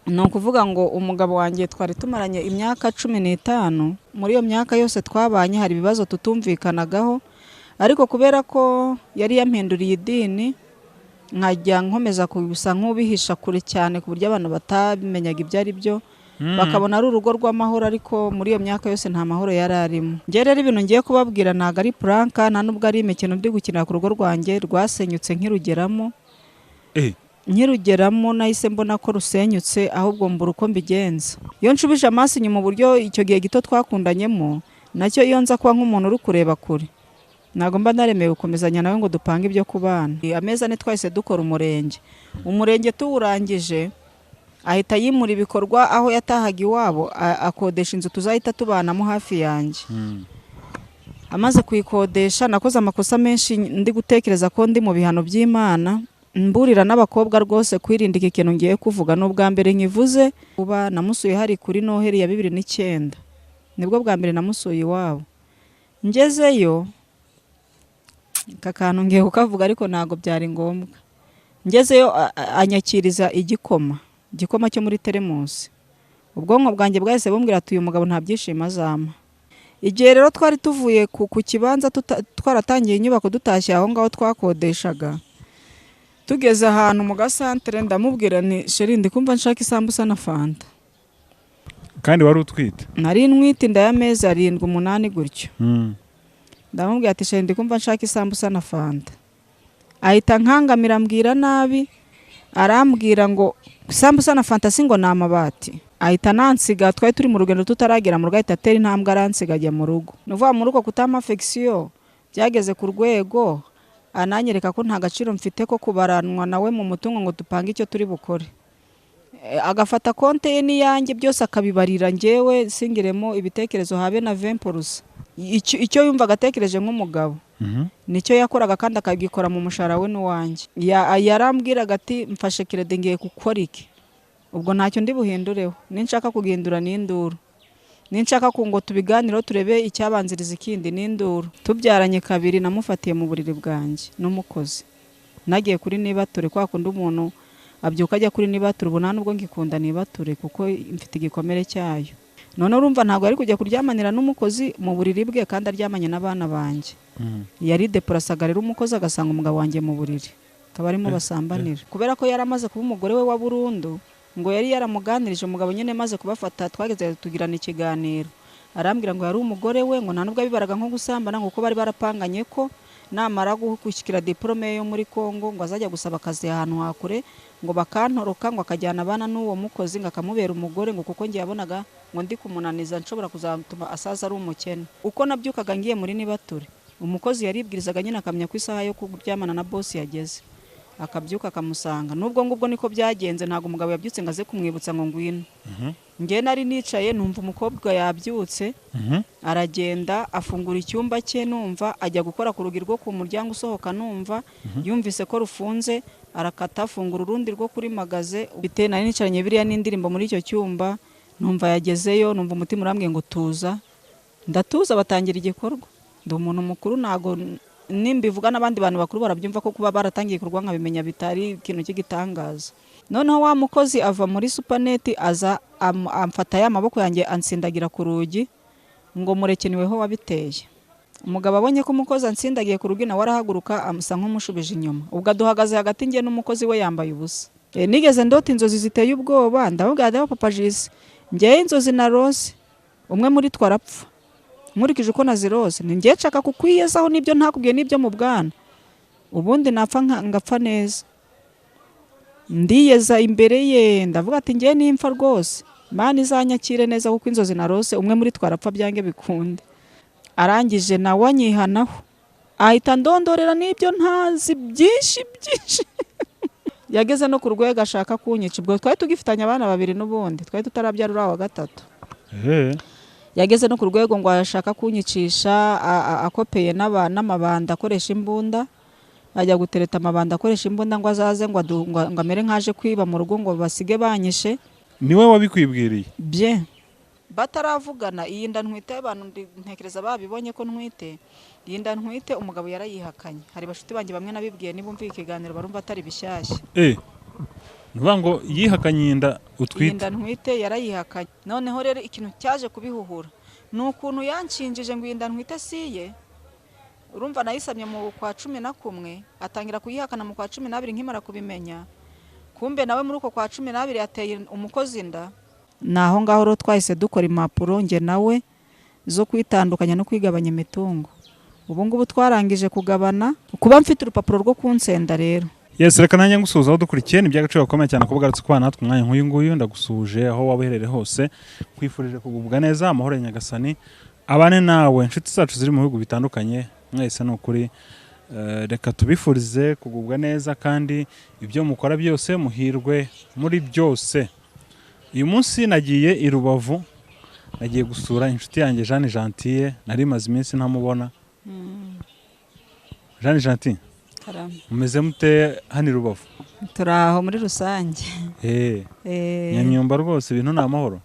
ni ukuvuga ngo umugabo wanjye twari tumaranye imyaka 15, muri iyo myaka yose twabanye hari ibibazo tutumvikanagaho, ariko kubera ko yari yampinduriye idini nkajya nkomeza kugusa nk'ubihisha kure cyane ku buryo abantu batamenyaga ibyo ari byo, bakabona ari urugo rw'amahoro, ariko muri iyo myaka yose nta mahoro yari arimo. Njye rero ibintu ngiye kubabwira ntago ari pranka, nta nubwo ari imikino ndi gukinira ku rugo rwanjye rwasenyutse nkirugeramo. Nkirugeramo nahise mbona ko rusenyutse, ahubwo mbura uko mbigenza. Iyo nshubije amaso inyuma uburyo icyo gihe gito twakundanyemo, nacyo iyo nza kuba nk'umuntu uri kureba kure, ntago mba naremewe gukomezanya nawe ngo dupange ibyo kubana. Amezi 4 twahise dukora umurenge tuwurangije, ahita yimura ibikorwa aho yatahaga iwabo, akodesha inzu tuzahita tubanamo hafi yanjye. Amaze kuyikodesha nakoze amakosa menshi ndi gutekereza ko ndi mu bihano by'Imana, mburira n'abakobwa rwose kwirinda iki kintu ngiye kuvuga. N'ubwa mbere nkivuze, uba namusuye hari kuri Noheli ya 2009, nibwo bwa mbere namusuye iwabo. Ngezeyo kakantu ngiye kukavuga ariko ntago byari ngombwa. Ngezeyo anyakiriza igikoma cyo muri teremusi. Ubwonko bwanjye bwahise bumbwira ati uyu mugabo nta byishimo azama. Igihe rero twari tuvuye ku kibanza twaratangiye inyubako dutashye aho ngaho twakodeshaga, tugeze ahantu mu gasantere ndamubwira ni sheri ndi kumva nshaka isambusa na fanta. Kandi wari utwite? Nari ntwite inda y'amezi 7-8 gutyo. Ndamubwira ati sheri ndi kumva nshaka isambusa na fanta. Ahita nkangamira ambwira nabi, arambwira ngo isambusa na fanta singo ni amabati. Ahita nansiga, twari turi mu rugendo tutaragera mu rugo, ahita atera intambwe aransiga ajya mu rugo. Nuvuga mu rugo kutama affection byageze ku rwego ananyereka ko nta gaciro mfite ko kubaranwa nawe mu mutungo ngo dupange icyo turi bukore. Agafata konte ye n'iyanjye byose akabibarira, njyewe singiremo ibitekerezo habe na 20%. Icyo yumva agatekereje nk'umugabo nicyo yakoraga, kandi akagikora mu mushahara we n'uwanjye. Yarambwiraga ati mfashe kirede ngiye gukora iki, ubwo ntacyo ndi buhindureho, ninshaka kugindura n'induru, ninshaka ko ngo tubiganiro turebe icyabanziriza ikindi n'induru. Tubyaranye 2 namufatiye mu buriri bwanjye n'umukozi. Nagiye kuri nibature, kwa kundi umuntu abyuka ajya kuri nibature, ubu nta nubwo ngikunda nibature kuko mfite igikomere cyayo. None urumva ntabwo ari kujya kuryamanira n'umukozi mu buriri bwe kandi aryamanye n'abana banjye. Yari deplasaga rero umukozi agasanga umugabo wanjye mu buriri, akaba arimo basambanira. Kubera ko yaramaze kuba umugore we wa burundu, ngo yari yaramuganirije umugabo nyine maze kubafata, twageze tugirana ikiganiro. Arambwira ngo yari umugore we, ngo nta nubwo bibaraga nko gusambana, ngo ko bari barapanganye ko namara gushyikira diplome yo muri Kongo ngo azajya gusaba akazi ahantu hakure, ngo bakantoroka, ngo akajyana abana n'uwo mukozi, ngo akamubera umugore, ngo kuko ngiye yabonaga ngo ndi kumunaniza nshobora kuzatuma asaza ari umukene. Uko nabyukaga ngiye muri nibature, umukozi yaribwirizaga nyine akamenya ko isaha yo kuryamana na boss yageze, akabyuka akamusanga. Nubwo ngubwo niko byagenze, ntago umugabo yabyutse ngo aze kumwibutsa ngo ngwino. Ngiye nari nicaye numva umukobwa yabyutse, aragenda afungura icyumba cye, numva ajya gukora ku rugi rwo ku muryango usohoka, numva yumvise ko rufunze, arakata afungura urundi rwo kuri magaze. Bite nari nicaranye biriya n'indirimbo muri icyo cyumba, numva yagezeyo, numva umutima urambwiye ngo tuza. Ndatuza, batangira igikorwa. Ndi umuntu mukuru, ntago nimbivuga n'abandi bantu bakuru barabyumva ko kuba baratangiye kurwa nkabimenya bitari ikintu cy'igitangaza. Noneho wa mukozi ava muri supaneti aza amfata ya maboko yanjye ansindagira ku rugi ngo murekeniweho wabiteye. Umugabo abonye ko umukozi ansindagiye ku rugi nawe arahaguruka amusa nk'umushubije inyuma. Ubwo duhagaze hagati ngiye n'umukozi we yambaye ubusa. Nigeze ndota inzozi ziteye ubwoba, ndababwira ati papa Jisi, ngiye inzozi na Rose, umwe muri twarapfa. Nkurikije uko nazirose, ngiye nshaka kukwiyezaho n'ibyo ntakubwiye n'ibyo mu bwana, ubundi napfa ngapfa neza. Ndiyeza imbere ye, ndavuga ati ngiye nimfa rwose Imana izanyakire neza kuko inzozi narose umwe muri twarapfa byange bikunde. Arangije nawe anyihanaho, ahita ndondorera n'ibyo ntazi byinshi. Yageze no ku rwego ashaka kunyica. Ubwo twari tugifitanye abana 2 n'ubundi, twari tutarabyara uri wa gatatu. Yageze no ku rwego ngo ashaka kunyicisha, akopeye n'amabanda akoresha imbunda, ajya gutereta amabanda akoresha imbunda ngo azaze ngo amere nkaje kwiba mu rugo ngo basige banyishe. Niwe wabikwibwiriye? Bye bataravugana. Iyi nda ntwite abantu ntekereza babibonye ko ntwite. Iyi nda ntwite umugabo yarayihakanye. Hari bashuti banjye bamwe nabibwiye nibumva ikiganiro barumva atari bishyashya. nuvuga ngo yihakanye inda utwite. inda ntwite yarayihakanye. Noneho rero ikintu cyaje kubihuhura ni ukuntu yanshinjije ngo inda ntwite siye. Urumva nayisamye mu kwa 11 atangira kuyihakana mu kwa 12 nkimara kubimenya. Kumbe nawe muri uko kwa 12 yateye umukozi inda. Naho ngaho ro twahise dukora impapuro nge nawe zo kwitandukanya no kwigabanya imitungo. Ubu ngubu twarangije kugabana kuba mfite urupapuro rwo kunsenda rero. Yes, reka nanjye ngusuhuza aho dukurikiye ni by'agaciro gakomeye cyane kuba ugarutse kubana natwe umwanya nk'uyu nguyu. Ndagusuje aho waba uherereye hose, kwifurije kugubwa neza, amahoro ya Nyagasani abane nawe. Inshuti zacu ziri mu bihugu bitandukanye, mwese ni ukuri reka tubifurize kugubwa neza kandi ibyo mukora byose muhirwe muri byose. Uyu munsi nagiye i Rubavu, nagiye gusura inshuti yanjye Jeanne Gentille, nari maze iminsi ntamubona. Jeanne Gentille, mumeze mute hano i Rubavu? Turaho muri rusange. Nyamyumba rwose ibintu ni amahoro.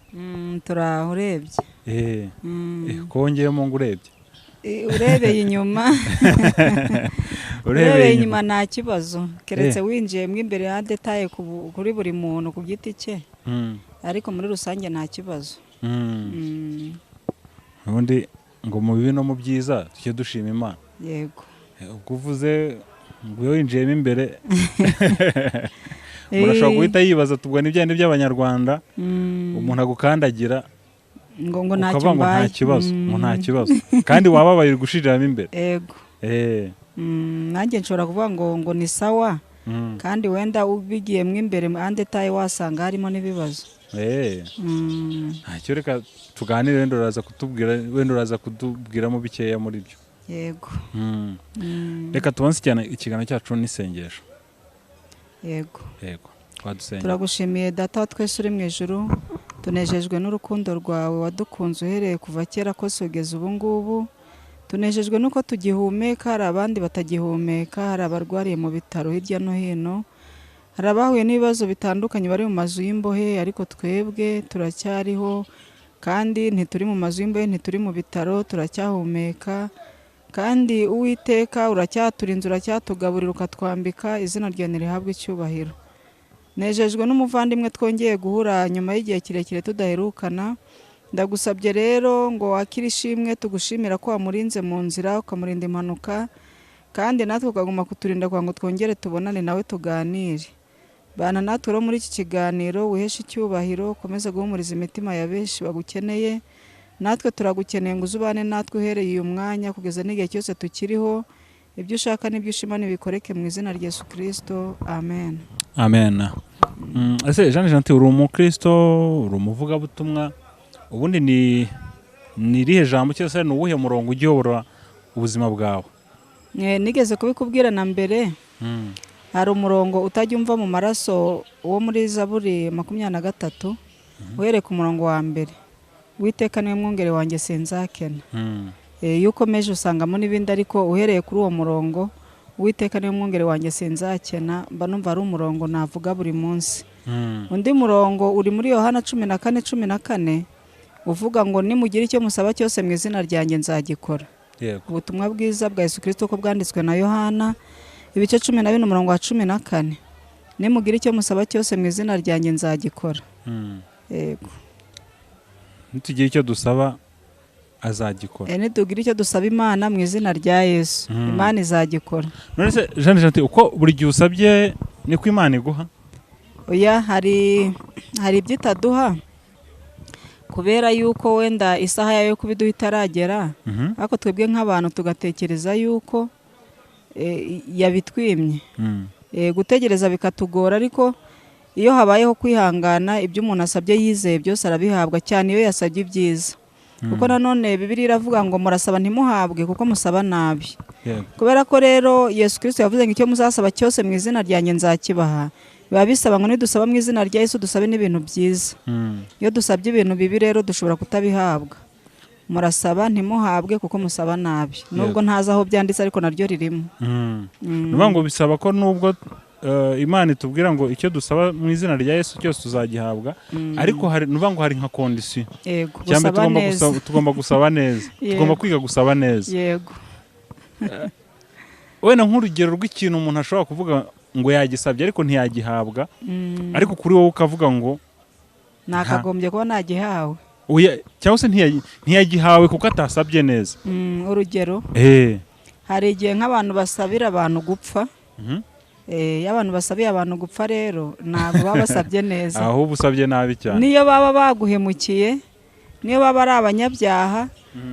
Turaho urebye. Kongeyemo ngo urebye. Urebeye inyuma. Urebeye inyuma nta kibazo. Keretse winjiyemo imbere ya detaye kuri buri muntu ku giti cye. Ariko muri rusange nta kibazo. Ubundi ngo mu bibi no mu byiza tujye dushima Imana. Yego. Ubwo uvuze ngo winjiyemo imbere murashobora guhita yibaza tubwo n'ibyandi by'Abanyarwanda umuntu agukandagira ngo nta kibazo, ngo nta kibazo kandi wababaye gushiriramo imbere. Yego. Nanjye nshobora kuvuga ngo ni sawa kandi wenda ubigiyemo imbere andetaye wasanga harimo n'ibibazo. Ntacyo, reka tuganire, wenda uraza kutubwiramo bikeya muri byo. Yego. Reka tubanze cyane ikiganiro cyacu n'isengesho. Yego. Twadusenge. Turagushimiye Data wa twese uri mu ijuru, tunejejwe n'urukundo rwawe wadukunze uhereye kuva kera kose ugeze ubu ngubu. Tunejejwe nuko tugihumeka, hari abandi batagihumeka, hari abarwariye mu bitaro hirya no hino, hari abahuye n'ibibazo bitandukanye bari mu mazu y'imbohe, ariko twebwe turacyariho kandi ntituri mu mazu y'imbohe, ntituri mu bitaro, turacyahumeka. Kandi Uwiteka uracyaturinze, uracyatugaburira, ukatwambika, izina ryawe nirihabwe icyubahiro. Nejejwe n'umuvandimwe twongeye guhura nyuma y'igihe kirekire tudaherukana. Ndagusabye rero ngo wakire ishimwe, tugushimira ko wamurinze mu nzira, ukamurinda impanuka, kandi natwe ukaguma kuturinda kugira ngo twongere tubonane nawe tuganire. Bana natwe rero muri iki kiganiro, wiheshe icyubahiro, ukomeze guhumuriza imitima ya benshi bagukeneye. Natwe turagukeneye ngo uzubane natwe uhereye uyu mwanya kugeza n'igihe cyose tukiriho. Ibyo ushaka n'ibyo ushima nibikoreke mu izina rya Yesu Kristo. Amen. Amen. Ese Jeanne Gentille, uri umukristo, uri umuvugabutumwa, ubundi ni irihe jambo cyangwa se ni uwuhe murongo ugiyobora ubuzima bwawe? Nigeze kubikubwira na mbere. Hari umurongo utajya umva mu maraso wo muri Zaburi 23 uhereye ku murongo wa mbere. Uwiteka niwe mwungeri wanjye sinzakena. Iyo ukomeje usangamo n'ibindi, ariko uhereye kuri uwo murongo Uwiteka niwe mwungeri wanjye sinzakena, mba numva ari umurongo navuga buri munsi. Undi murongo uri muri Yohana 14:14 uvuga ngo nimugira icyo musaba cyose mu izina ryanjye nzagikora. Ubutumwa bwiza bwa Yesu Kristo ko bwanditswe na Yohana ibice 12 umurongo wa 14. Nimugira icyo musaba cyose mu izina ryanjye nzagikora. Yego. Nitugira icyo dusaba azagikora. Nitugira icyo dusaba Imana mu izina rya Yesu, Imana izagikora. None se Jeanne Gentille, uko buri gihe usabye niko Imana iguha? Oya, hari ibyitaduha kubera yuko wenda isaha yayo kubiduha itaragera. Ariko twebwe nk'abantu tugatekereza yuko yabitwimye. Gutegereza bikatugora, ariko iyo habayeho kwihangana, ibyo umuntu asabye yizeye byose arabihabwa, cyane iyo yasabye ibyiza. Kuko nanone Bibiliya iravuga ngo murasaba ntimuhabwe kuko musaba nabi. Kubera ko rero Yesu Kristo yavuze ngo icyo muzasaba cyose mu izina ryanjye nzakibaha, biba bisaba ngo nidusaba mu izina rya Yesu dusabe n'ibintu byiza. Iyo dusabye ibintu bibi rero dushobora kutabihabwa. Murasaba ntimuhabwe kuko musaba nabi. Nubwo ntazi aho byanditse, ariko naryo ririmo. Nuvuga ngo bisaba ko nubwo Imana itubwira ngo icyo dusaba mu izina rya Yesu cyose tuzagihabwa, ariko nuvuga ngo hari nka condition. Yego, gusaba neza. Tugomba gusaba neza. Tugomba kwiga gusaba neza. Yego. Wenda nk'urugero rw'ikintu umuntu ashobora kuvuga ngo yagisabye ariko ntiyagihabwa, ariko kuri wowe ukavuga ngo nakagombye kuba nagihawe, cyangwa se ntiyagihawe kuko atasabye neza. urugero hari igihe nk'abantu basabira abantu gupfa, iyo abantu basabiye abantu gupfa rero ntabwo baba basabye neza, ahubwo usabye nabi cyane. niyo baba baguhemukiye, niyo baba ari abanyabyaha,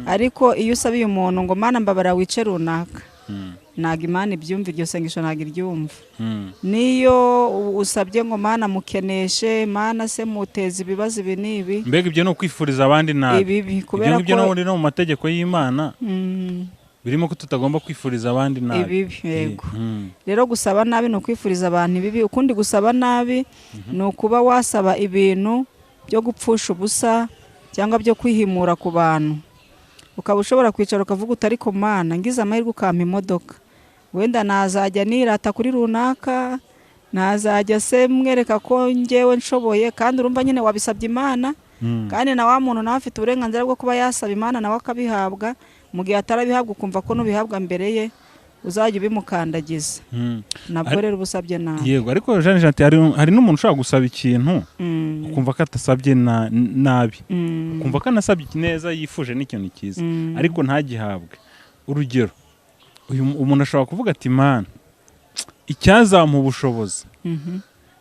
ariko iyo usabiye umuntu ngo Mana mbabara wice runaka, ntabwo Imana ibyumva, iryo sengesho ntabwo iryumva. niyo usabye ngo Mana mukeneshe, Mana se muteza ibibazo ibi n'ibi, mbega ibyo ni ukwifuriza abandi nabi. ibibi kubera ibyo n'ubundi no mu mategeko y'Imana birimo ko tutagomba kwifuriza abandi nabi. ibibi, yego. rero gusaba nabi ni ukwifuriza abantu ibibi. Ukundi gusaba nabi ni ukuba wasaba ibintu byo gupfusha ubusa cyangwa byo kwihimura ku bantu, ukaba ushobora kwicara ukavuga uti ariko Mana ngize amahirwe ukampa imodoka, wenda nazajya nirata kuri runaka, nazajya se mwereka ko ngewe nshoboye, kandi urumva nyine wabisabye Imana, kandi na wa muntu nawe afite uburenganzira bwo kuba yasaba Imana nawe akabihabwa. Mu gihe atarabihabwa ukumva ko nubihabwa mbere ye uzajya ubimukandagiza, nabwo rero ubusabye nabi. Yego, ariko Jeanne Janti hari n'umuntu ushobora gusaba ikintu ukumva ko atasabye nabi, ukumva ko anasabye neza, yifuje n'ikintu cyiza ariko ntagihabwe. Urugero, umuntu ashobora kuvuga ati Mana icyazampa ubushobozi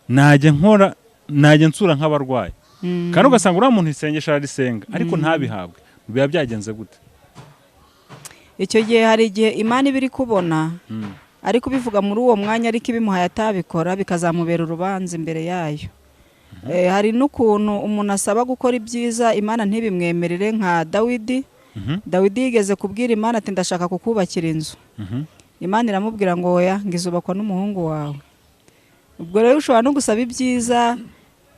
najya nsura nk'abarwayi, kandi ugasanga uriya muntu isengesho ararisenga ariko ntabihabwe, biba byagenze gute? Icyo gihe hari igihe Imana iba iri kubona ariko bivuga muri uwo mwanya, ariko ibimuhaye atabikora bikazamubera urubanza imbere yayo. Hari n'ukuntu umuntu asaba gukora ibyiza Imana ntibimwemerere, nka Dawidi. Dawidi yigeze kubwira Imana ati ndashaka kukubakira inzu, Imana iramubwira ngo oya, ngizubakwa n'umuhungu wawe. Ubwo rero ushobora no gusaba ibyiza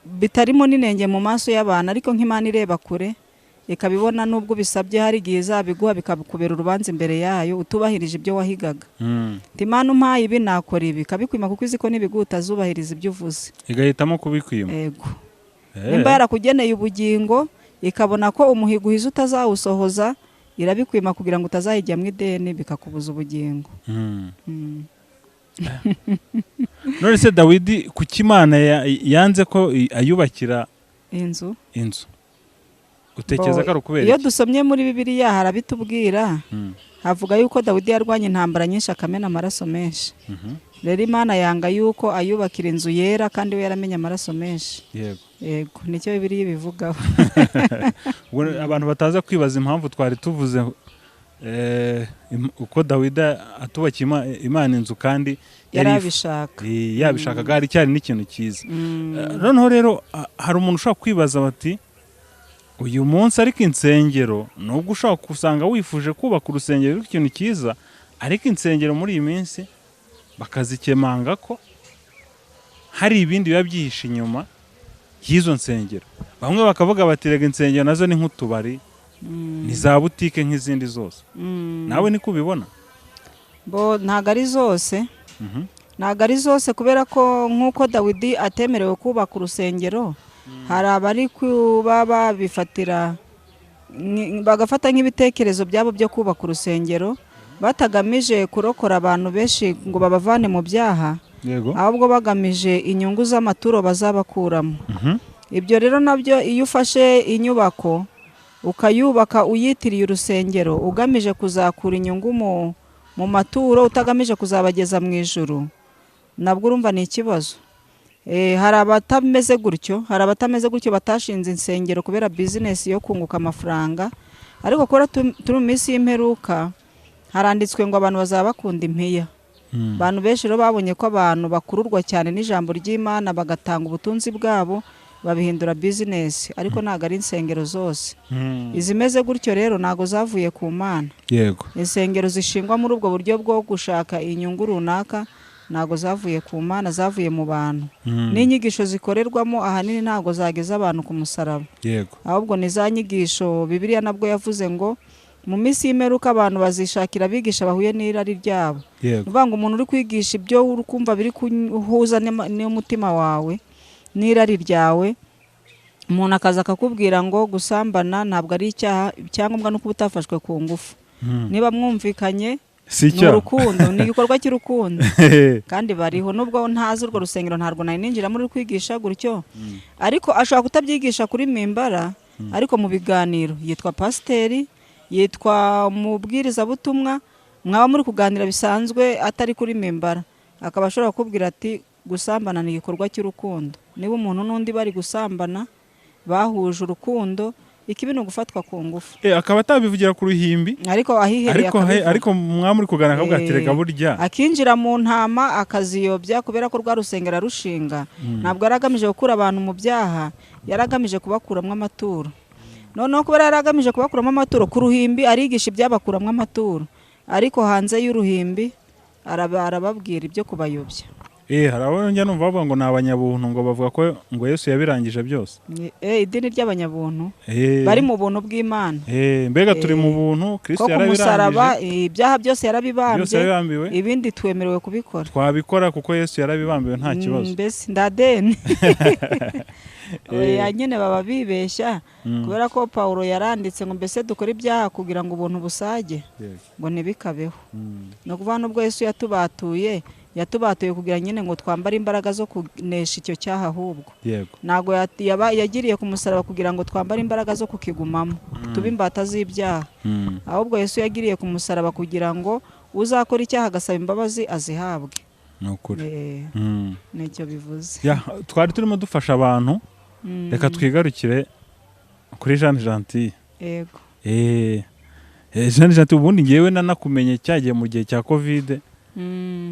bitarimo n'inenge mu maso y'abantu, ariko nk'Imana ireba kure ikabibona, nubwo bisabye hari igihe izabiguha bikakubera urubanza imbere yayo utubahirije ibyo wahigaga. Imana umpaye ibi nakora ibi, ikabikwima kuko izi ko n'ibiguha utazubahiriza ibyo uvuze, igahitamo kubikwima. Yego. Nimba yarakugeneye ubugingo ikabona ko umuhigo uhize utazawusohoza, irabikwima kugira ngo utazayijya mu ideni bikakubuza ubugingo. None se Dawidi kuki Imana yanze ko ayubakira inzu? Utekereza ko ari ukubera iki? Iyo dusomye muri Bibiliya harabitubwira, havuga yuko Dawidi yarwanye intambara nyinshi akamena amaraso menshi. Rero Imana yanga yuko ayubakira inzu yera kandi we yaramenye amaraso menshi. Yego, nicyo Bibiliya ibivugaho. Abantu bataza kwibaza impamvu twari tuvuze uko Dawidi atubakiye Imana inzu kandi yabishakaga, hari cyari n'ikintu cyiza. Noneho rero hari umuntu ushobora kwibaza bati uyu munsi ariko insengero, nubwo ushobora kusanga wifuje kubaka urusengero rw'ikintu cyiza, ariko insengero muri iyi minsi bakazikemanga ko hari ibindi biba byihishe inyuma y'izo nsengero. Bamwe bakavuga bati rega insengero nazo ni nk'utubari, ni za butike nk'izindi zose. Nawe niko ubibona? Ntabwo ari zose, ntabwo ari zose, kubera ko nk'uko Dawidi atemerewe kubaka urusengero, hari abari kuba babifatira bagafata nk'ibitekerezo byabo byo kubaka urusengero batagamije kurokora abantu benshi ngo babavane mu byaha, ahubwo bagamije inyungu z'amaturo bazabakuramo. Ibyo rero nabyo, iyo ufashe inyubako ukayubaka uyitiriye urusengero ugamije kuzakura inyungu mu maturo utagamije kuzabageza mu ijuru, nabwo urumva ni ikibazo. Hari abatameze gutyo, batashinze insengero kubera bizinesi yo kunguka amafaranga, ariko kubera turi mu minsi y'imperuka haranditswe ngo abantu bazaba bakunda impiya. Abantu benshi rero babonye ko abantu bakururwa cyane n'ijambo ry'Imana bagatanga ubutunzi bwabo babihindura bizinesi, ariko ntabwo ari insengero zose. Izimeze gutyo rero ntabwo zavuye ku Mana. Yego. Insengero zishingwa muri ubwo buryo bwo gushaka inyungu runaka ntabwo zavuye ku Mana, zavuye mu bantu. N'inyigisho zikorerwamo ahanini ntabwo zageza abantu ku musaraba. Yego. Ahubwo ni za nyigisho Bibiliya nabwo yavuze ngo mu minsi y'imperuka abantu bazishakira abigisha bahuye n'irari ryabo. Uvuga ngo umuntu uri kwigisha ibyo uri kumva biri kuhuza n'umutima wawe n'irari ryawe, umuntu akaza akakubwira ngo gusambana ntabwo ari icyaha, icyangombwa no kuba utafashwe ku ngufu. Niba mwumvikanye si ni icyaha urukundo, ni igikorwa cy'urukundo. Kandi bariho, nubwo ntazi urwo rusengero ntabwo nari ninjiramo uri kwigisha gutyo, ariko ashobora kutabyigisha kuri mimbara, ariko mu biganiro yitwa pasiteri, yitwa umubwirizabutumwa, mwaba muri kuganira bisanzwe atari kuri mimbara, akaba ashobora kukubwira ati gusambana ni igikorwa cy'urukundo. Niba umuntu n'undi bari gusambana bahuje urukundo, ikibi ni ugufatwa ku ngufu. Akaba atabivugira ku ruhimbi, ariko ahihereye ariko mwaba muri kuganira akavuga ati reka burya akinjira mu ntama akaziyobya, kubera ko rwa rusengero arushinga ntabwo yari agamije gukura abantu mu byaha, yari agamije kubakuramo amaturo. Noneho kubera yari agamije kubakuramo amaturo, ku ruhimbi arigisha ibyabakuramo amaturo, ariko hanze y'uruhimbi arababwira ibyo kubayobya. hari abo njya numva bavuga ngo ni abanyabuntu, ngo bavuga ko ngo Yesu yabirangije byose. Idini ry'abanyabuntu bari mu buntu bw'Imana. Mbega turi mu buntu, Kristo yarabirangije, ibyaha byose byose yarabibambiwe, ibindi twemerewe kubikora, twabikora kuko Yesu yarabibambiwe nta kibazo. Mbese ndadeni nyine baba bibeshya, kubera ko Pawulo yaranditse ngo mbese dukora ibyaha kugira ngo ubuntu busage, ngo ntibikabeho. No kuvuga nubwo Yesu yatubatuye kugira nyine ngo twambare imbaraga zo kunesha icyo cyaha, ahubwo ntabwo yagiriye ku musaraba kugira ngo twambare imbaraga zo kukigumamo tube imbata z'ibyaha, ahubwo Yesu yagiriye ku musaraba kugira ngo uzakora icyaha agasaba imbabazi azihabwe. Ni ukuri. Nicyo bivuze. Twari turimo dufasha abantu, reka twigarukire kuri Jeanne Gentille. Yego. Jeanne Gentille, ubundi ngewe nanakumenye cyagiye mu gihe cya Covid,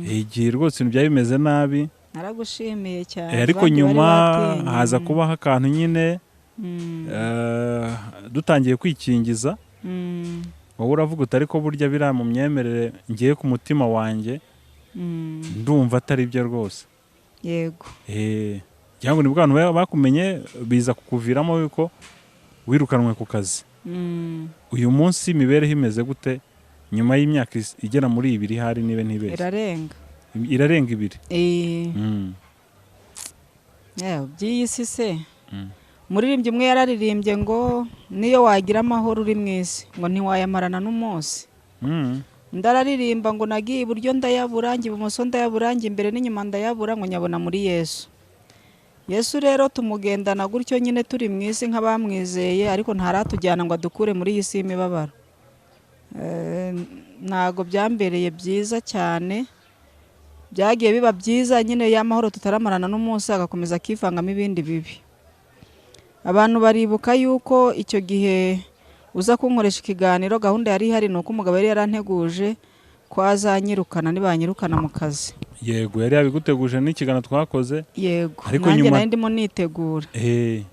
igihe rwose ibintu byari bimeze nabi, naragushimiye cyane, ariko nyuma haza kubaho akantu nyine dutangiye kwikingiza, wowe uravuga uti ariko burya biriya mu myemerere ngiye ku mutima wanjye ndumva atari byo rwose. Yego. cyangwa nibwo abantu bakumenye biza kukuviramo yuko wirukanwe ku kazi. Uyu munsi imibereho imeze gute nyuma y'imyaka igera muri 2 hari nibe ntibeshye? Irarenga 2. By'isi se muririmbyi umwe yararirimbye ngo niyo wagira amahoro uri mwisi ngo ntiwayamarana n'umunsi. Ndararirimba ngo nagiye iburyo ndayabura, ngiye ibumoso ndayabura, ngiye imbere n'inyuma ndayabura, ngo nyabona muri Yesu. Yesu rero tumugendana gutyo nyine turi mwisi nk'abamwizeye, ariko ntaratujyana ngo adukure muri iyi si y'imibabaro. Ntago byambereye byiza cyane, byagiye biba byiza nyine y'amahoro tutaramarana n'umunsi agakomeza akivangamo ibindi bibi. Abantu baribuka yuko icyo gihe uza kunkoresha ikiganiro, gahunda yari ihari nuko umugabo yari yaranteguje ko azanyirukana nibanyirukana mu kazi. Yego, yari yabiguteguje n'ikiganiro twakoze. Yego, ariko nyuma nari ndimo nitegura.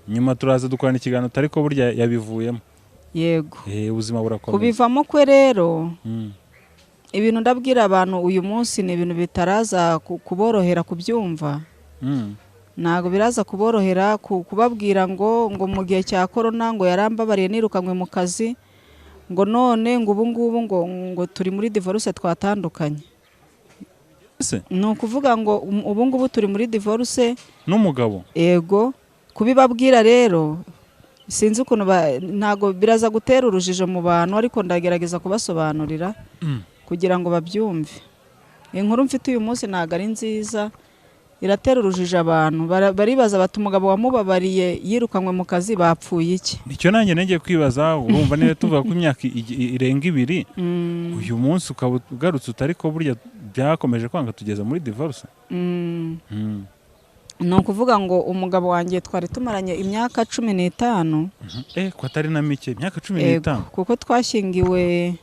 Nyuma turaza dukorana ikiganiro ariko burya yabivuyemo. Yego. Ubuzima burakomeza. Kubivamo kwe rero ibintu ndabwira abantu uyu munsi ni ibintu bitaraza kuborohera kubyumva. Ntago biraza kuborohera kubabwira ngo mu gihe cya corona ngo yarambabariye nirukanywe mu kazi, ngo none ngo ubu ngubu ngo turi muri divorce twatandukanye. Ni ukuvuga ngo ubu ngubu turi muri divorce n'umugabo. Yego, kubibabwira rero sinzi ukuntu ntago biraza gutera urujijo mu bantu, ariko ndagerageza kubasobanurira kugira ngo babyumve. Inkuru mfite uyu munsi ntago ari nziza, iratera urujijo abantu. Baribaza bati umugabo wamubabariye yirukanywe mu kazi bapfuye iki? Nicyo nanjye ngiye kwibaza. Urumva niba tuvuga ko imyaka irenga 2 uyu munsi ukaba ugarutse utariko burya byakomeje kwanga tugeza muri divorce. Ni ukuvuga ngo umugabo wanjye twari tumaranye imyaka 15. Ko atari na mike, imyaka 15. Kuko twashingiwe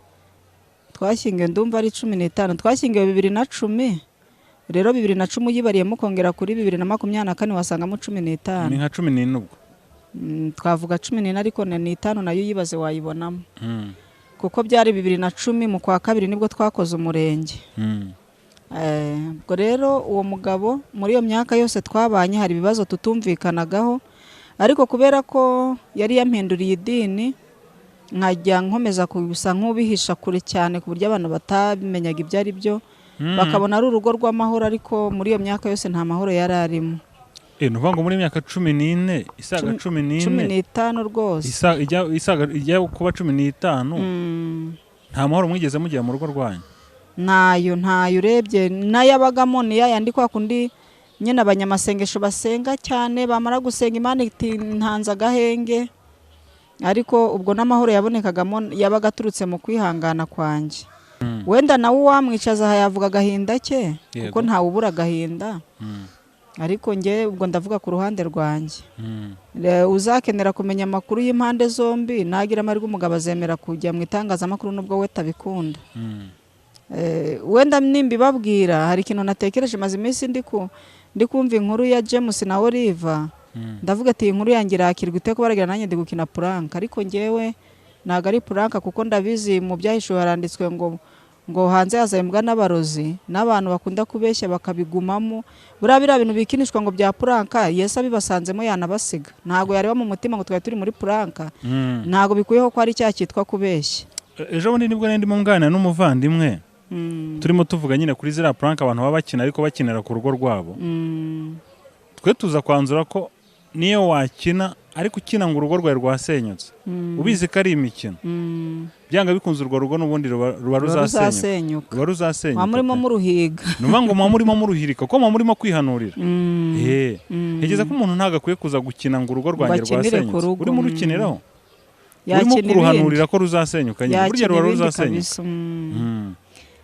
ndumva ari 15. Twashingiwe 2010. Rero 2010 yibariyemo kongera kuri 2024 wasangamo 15. Ni nka 10 ubwo. Twavuga 10 ariko ni 5 nayo yibaze wayibonamo. Kuko byari 2010 mu kwa kabiri nibwo twakoze umurenge. Ubwo rero uwo mugabo muri iyo myaka yose twabanye hari ibibazo tutumvikanagaho, ariko kubera ko yari yampinduriye idini nkajya nkomeza kugusa nk'ubihisha kure cyane ku buryo abantu batabimenyaga ibyo ari byo, bakabona ari urugo rw'amahoro, ariko muri iyo myaka yose nta mahoro yari arimo. Nuvuga ngo muri myaka 14 isaga 15 rwose isaga ijya kuba 15 nta mahoro mwigeze mugira mu rugo rwanyu? ntayo urebye n'ayabagamo ni yayandi kwa kundi nyine abanyamasengesho basenga cyane bamara gusenga Imana iti ntanze agahenge, ariko ubwo n'amahoro yabonekagamo yabaga aturutse mu kwihangana kwanjye. Wenda nawe wamwicaza yavuga agahinda ke kuko ntawe ubura agahinda, ariko njye ubwo ndavuga ku ruhande rwanjye. Uzakenera kumenya amakuru y'impande zombi nagira amahirwe umugabo azemera kujya mu itangazamakuru nubwo we tabikunda. Wenda nimbibabwira hari ikintu natekereje maze iminsi ndi kumva inkuru ya James na Oliver, ndavuga ati inkuru yanjye irakirwa ite ko baragira nanjye ndi gukina prank, ariko njyewe ntago ari prank kuko ndabizi mu byahishuwe haranditswe ngo hanze hazembwa n'abarozi n'abantu bakunda kubeshya bakabigumamo. Biriya bintu bikinishwa ngo bya prank Yesu abibasanzemo yanabasiga, ntago yareba mu mutima ngo twari turi muri prank, ntago bikuyeho ko ari cya cyitwa kubeshya. Ejo bundi nibwo ndimo nganira n'umuvandimwe turimo tuvuga nyine kuri ziriya prank abantu baba bakina ariko bakinira ku rugo rwabo. Twe tuza kwanzura ko niyo wakina ariko ukina ngo urugo rwawe rwasenyutse ubizi ko ari imikino, byanga bikunze urwo rugo n'ubundi ruba ruzasenyuka, ruba ruzasenyuka. Murimo muruhiga nuvuga ngo murimo muruhirika ko murimo kwihanurira. Ntegeza ko umuntu ntago akwiye kuza gukina ngo urugo rwanjye rwasenyutse urimo rukiniraho, urimo kuruhanurira ko ruzasenyuka, burya ruba ruzasenyuka.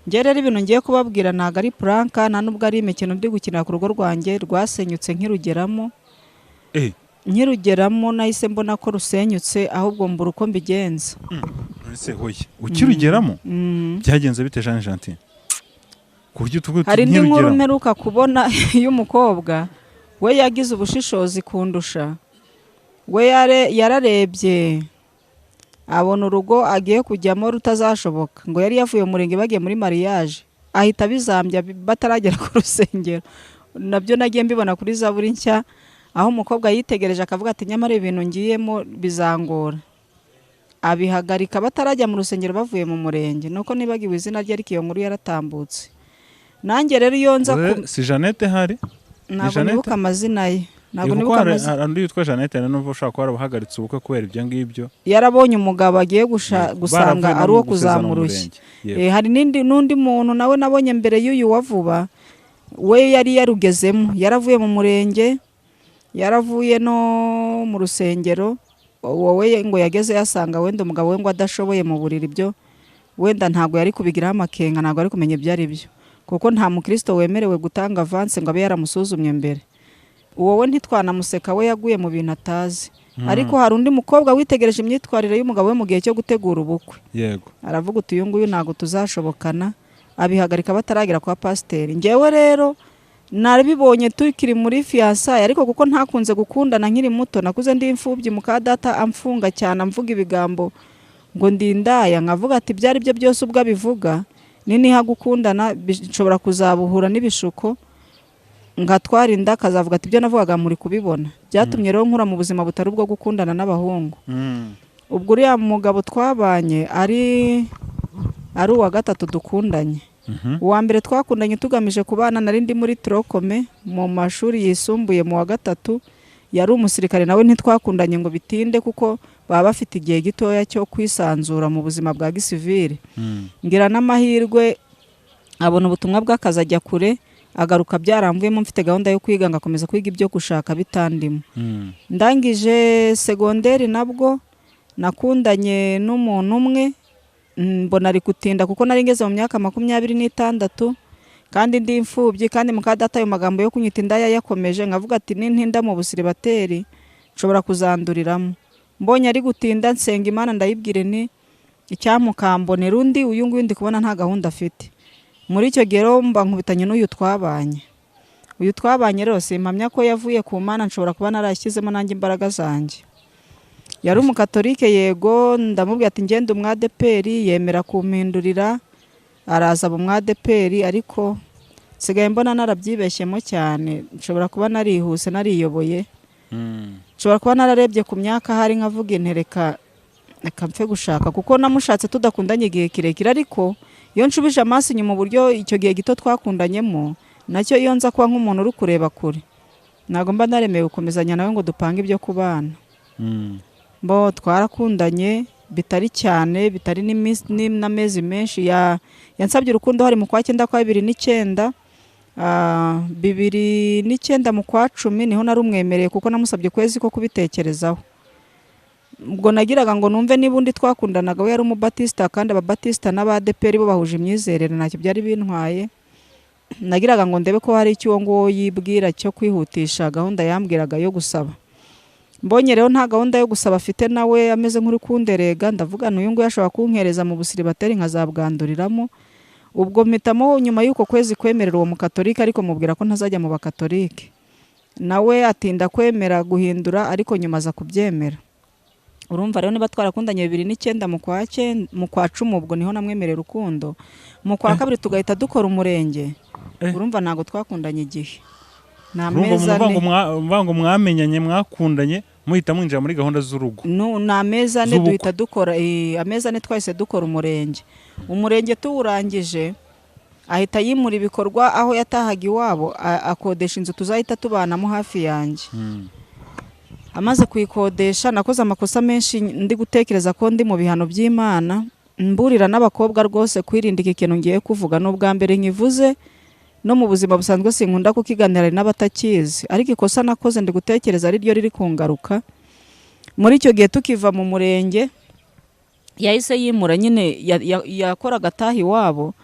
Njye rero ibintu ngiye kubabwira ntago ari prank, nta nubwo ari imikino ndi gukinira ku rugo rwanjye rwasenyutse. Nkirugeramo nahise mbona ko rusenyutse, ahubwo mbura uko mbigenza. Ukirugeramo byagenze bite Jean Gentil? Hari indi nkuru mperuka kubona y'umukobwa we yagize ubushishozi kundusha. We yararebye abona urugo agiye kujyamo rutazashoboka, ngo yari yavuye mu murenge bagiye muri mariage, ahita bizambya bataragera ku rusengero. Nabyo nagiye mbibona kuri Zaburi nshya, aho umukobwa yitegereje akavuga ati nyamara ibintu ngiyemo bizangora. Abihagarika batarajya mu rusengero bavuye mu murenge, nuko nibagiwe izina rye ariko iyo nkuru yaratambutse. Nanjye rero iyo nza si Jeannette hari? Ntabwo nibuka amazina ye. Ntabwo nibuka amazina. Andi yitwa Jeannette n'uva ushaka ko barahagaritse ubukwe kubera ibyo ngibyo. Yarabonye umugabo agiye gusanga ari uwo kuzamurushya. Hari n'undi muntu nawe nabonye mbere y'uyu wa vuba, we yari yarugezemo, yaravuye mu murenge, yaravuye no mu rusengero. Wowe ngo yageze yasanga wenda umugabo we ngo adashoboye mu buriri, byo wenda ntabwo yari kubigiraho amakenga, ntabwo ari kumenya ibyo ari byo, kuko nta mukristo wemerewe gutanga avance ngo abe yaramusuzumye mbere. Wowe ntitwanamuseka, we yaguye mu bintu atazi. Ariko hari undi mukobwa witegereje imyitwarire y'umugabo we mu gihe cyo gutegura ubukwe. Yego. Aravuga uti uyu nguyu ntabwo tuzashobokana, abihagarika bataragera kwa pasiteri. Njyewe rero narabibonye tukiri muri fiançailles, ariko kuko ntakunze gukundana nkiri muto, nakuze ndi imfubyi muka data amfunga cyane, amvuga ibigambo ngo ndindaya, nkavuga ati byari byo byose ubwo abivuga nini hagukundana bishobora kuzabuhura n'ibishuko, ngatwara inda kazavuga ati ibyo navugaga muri kubibona. Byatumye rero nkura mu buzima butari ubwo gukundana n'abahungu. Ubwo uriya mugabo twabanye ari uwa gatatu dukundanye. Uwa mbere twakundanye tugamije kubana, nari ndi muri Trokome mu mashuri yisumbuye mu wa gatatu, yari umusirikare nawe ntitwakundanye ngo bitinde kuko baba bafite igihe gitoya cyo kwisanzura mu buzima bwa gisivile. Ngira n'amahirwe abona ubutumwa bw'akazi ajya kure, agaruka byaramvuyemo mfite gahunda yo kwiga, ngakomeza kwiga ibyo gushaka bitandimo. Ndangije segonderi nabwo nakundanye n'umuntu umwe, mbona ari gutinda kuko nari ngeze mu myaka 26 kandi ndi imfubyi, kandi muka data ayo magambo yo kunyita indaya yakomeje, ngavuga ati nintinda mu busiribateri nshobora kuzanduriramo. Mbonye ari gutinda nsenga Imana ndayibwire ni icyamukambonera undi, uyu nguyu ndi kubona nta gahunda afite. Muri icyo gihe mba nkubitanye n'uyu twabanye. Uyu twabanye rero simpamya ko yavuye ku Mana, nshobora kuba narashyizemo nanjye imbaraga zanjye. Yari umukatolike yego, ndamubwira ati ngende umwadeperi, yemera kumpindurira, araza mu mwadeperi, ariko sigaye mbona narabyibeshyemo cyane. Nshobora kuba narihuse nariyoboye, nshobora kuba nararebye ku myaka hari nkavuga intereka mpfe gushaka, kuko namushatse tudakundanye igihe kirekire, ariko iyo nshubije amaso inyuma uburyo icyo gihe gito twakundanyemo, nacyo iyo nza kuba nk'umuntu uri kureba kure, ntabwo mba naremewe gukomezanya nawe ngo dupange ibyo kubana. Bo twarakundanye bitari cyane, bitari n'amezi menshi. Yansabye urukundo hari mu kwa 9 kwa 2009, 2009 mu kwa 10 niho narumwemereye kuko namusabye kwezi ko kubitekerezaho. Ubwo nagiraga ngo numve niba undi twakundanaga we yari umubatista, kandi ababatista n'abadeperi bo bahuje imyizerere, ntacyo byari bintwaye. Nagiraga ngo ndebe ko hari icyo ngo yibwira cyo kwihutisha gahunda yambwiraga yo gusaba. Mbonye rero nta gahunda yo gusaba afite nawe ameze nk'uri kunderega, ndavuga n'uyu nguyu ashobora kunkereza mu busiribateri nkazabwanduriramo. Ubwo mpitamo nyuma y'uko kwezi kwemerera uwo mukatolika, ariko mubwira ko ntazajya mu bakatolike. Nawe atinda kwemera guhindura, ariko nyuma aza kubyemera. Urumva rero niba twarakundanye 2009 mu kwa 10, ubwo niho namwemerera urukundo. Mu kwa 2 tugahita dukora umurenge. Urumva ntago twakundanye igihe. Nameza ngo mwamenyanye mwakundanye muhita mwinjira muri gahunda z'urugo. Nameza ne duhita dukora ameza ne twahise dukora umurenge. Umurenge tuwurangije ahita yimura ibikorwa aho yatahaga iwabo, akodesha inzu tuzahita tubanamo hafi yanjye. Amaze kuyikodesha nakoze amakosa menshi, ndi gutekereza ko ndi mu bihano by'Imana, mburira n'abakobwa rwose kwirinda iki kintu ngiye kuvuga. N'ubwa mbere nkivuze, no mu buzima busanzwe sinkunda kukiganira n'abatakizi, ariko ikosa nakoze ndi gutekereza ari ryo riri kungaruka. Muri icyo gihe tukiva mu murenge yahise yimura, nyine yakoraga ataha iwabo,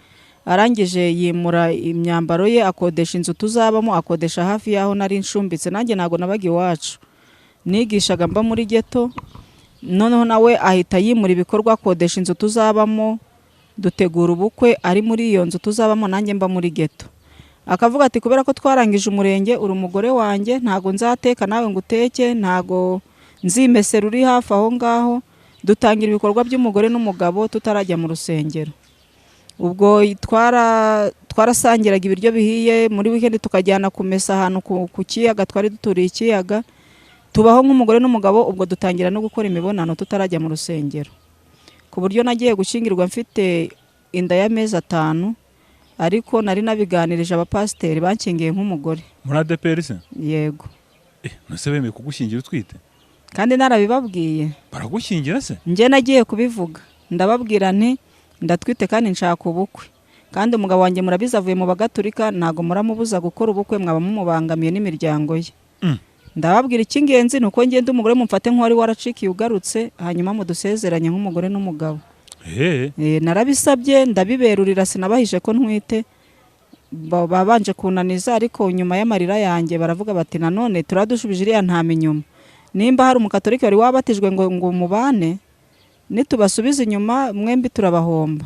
arangije yimura imyambaro ye akodesha inzu tuzabamo, akodesha hafi yaho nari nshumbitse. Nanjye ntago nabaga iwacu, nigishaga mba muri ghetto. Noneho nawe ahita yimura ibikorwa, akodesha inzu tuzabamo, dutegura ubukwe ari muri iyo nzu tuzabamo, nanjye mba muri ghetto. Akavuga ati kubera ko twarangije umurenge uri umugore wanjye, ntago nzateka nawe ngo uteke, ntago nzimesera uri hafi aho ngaho. Dutangira ibikorwa by'umugore n'umugabo tutarajya mu rusengero. Ubwo twarasangiraga ibiryo bihiye, muri weekend tukajyana kumesa ahantu ku kiyaga, twari duturiye ikiyaga. Tubaho nk'umugore n'umugabo. Ubwo dutangira no gukora imibonano tutarajya mu rusengero, ku buryo nagiye gushingirwa mfite inda y'amezi 5, ariko nari nabiganirije abapasiteri bankingiye nk'umugore. Muri ADPR se? Yego. Nase bemeye kugushingira utwite? Kandi narabibabwiye. Baragushingira se? Nje nagiye kubivuga, ndababwira nti ndatwite kandi nshaka ubukwe, kandi umugabo wanjye murabiza avuye mu bagatulika, ntago muramubuza gukora ubukwe, mwaba mumubangamiye n'imiryango ye. Ndababwira icy'ingenzi nuko ngende umugore mumfate nk'uwari waracikiye ugarutse, hanyuma mudusezeranye nk'umugore n'umugabo. Narabisabye ndabiberurira, sinabahishe ko ntwite. Babanje kunaniza, ariko nyuma y'amarira yanjye baravuga bati nanone turadushubije iriya ntama inyuma. Nimba hari umukatolika wari wabatijwe ngo mubane, nitubasubiza inyuma mwembi turabahomba.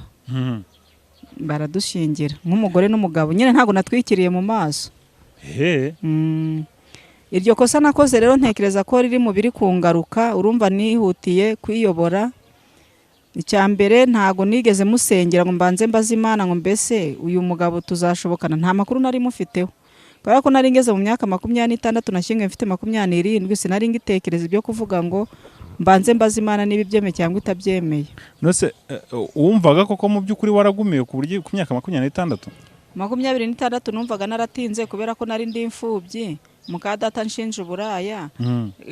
Baradushingira nk'umugore n'umugabo, nyine ntago natwikiriye mu maso. Iryo kosa nakoze rero ntekereza ko riri mu biri kungaruka. Urumva nihutiye kwiyobora. Icyambere ntago nigeze musengera ngo mbanze mbaza Imana ngo mbese uyu mugabo tuzashobokana. Nta makuru nari mufiteho, kubera ko nari ngeze mu myaka 26 nashyingiwe mfite 27. Sinari ngitekereza ibyo kuvuga ngo mbanze mbaza Imana niba ibyemeye cyangwa itabyemeye. Nose wumvaga koko mu by'ukuri waragumiye ku buryo ku myaka 26? 26 numvaga naratinze, kubera ko nari ndi imfubyi, muka data nshinja uburaya,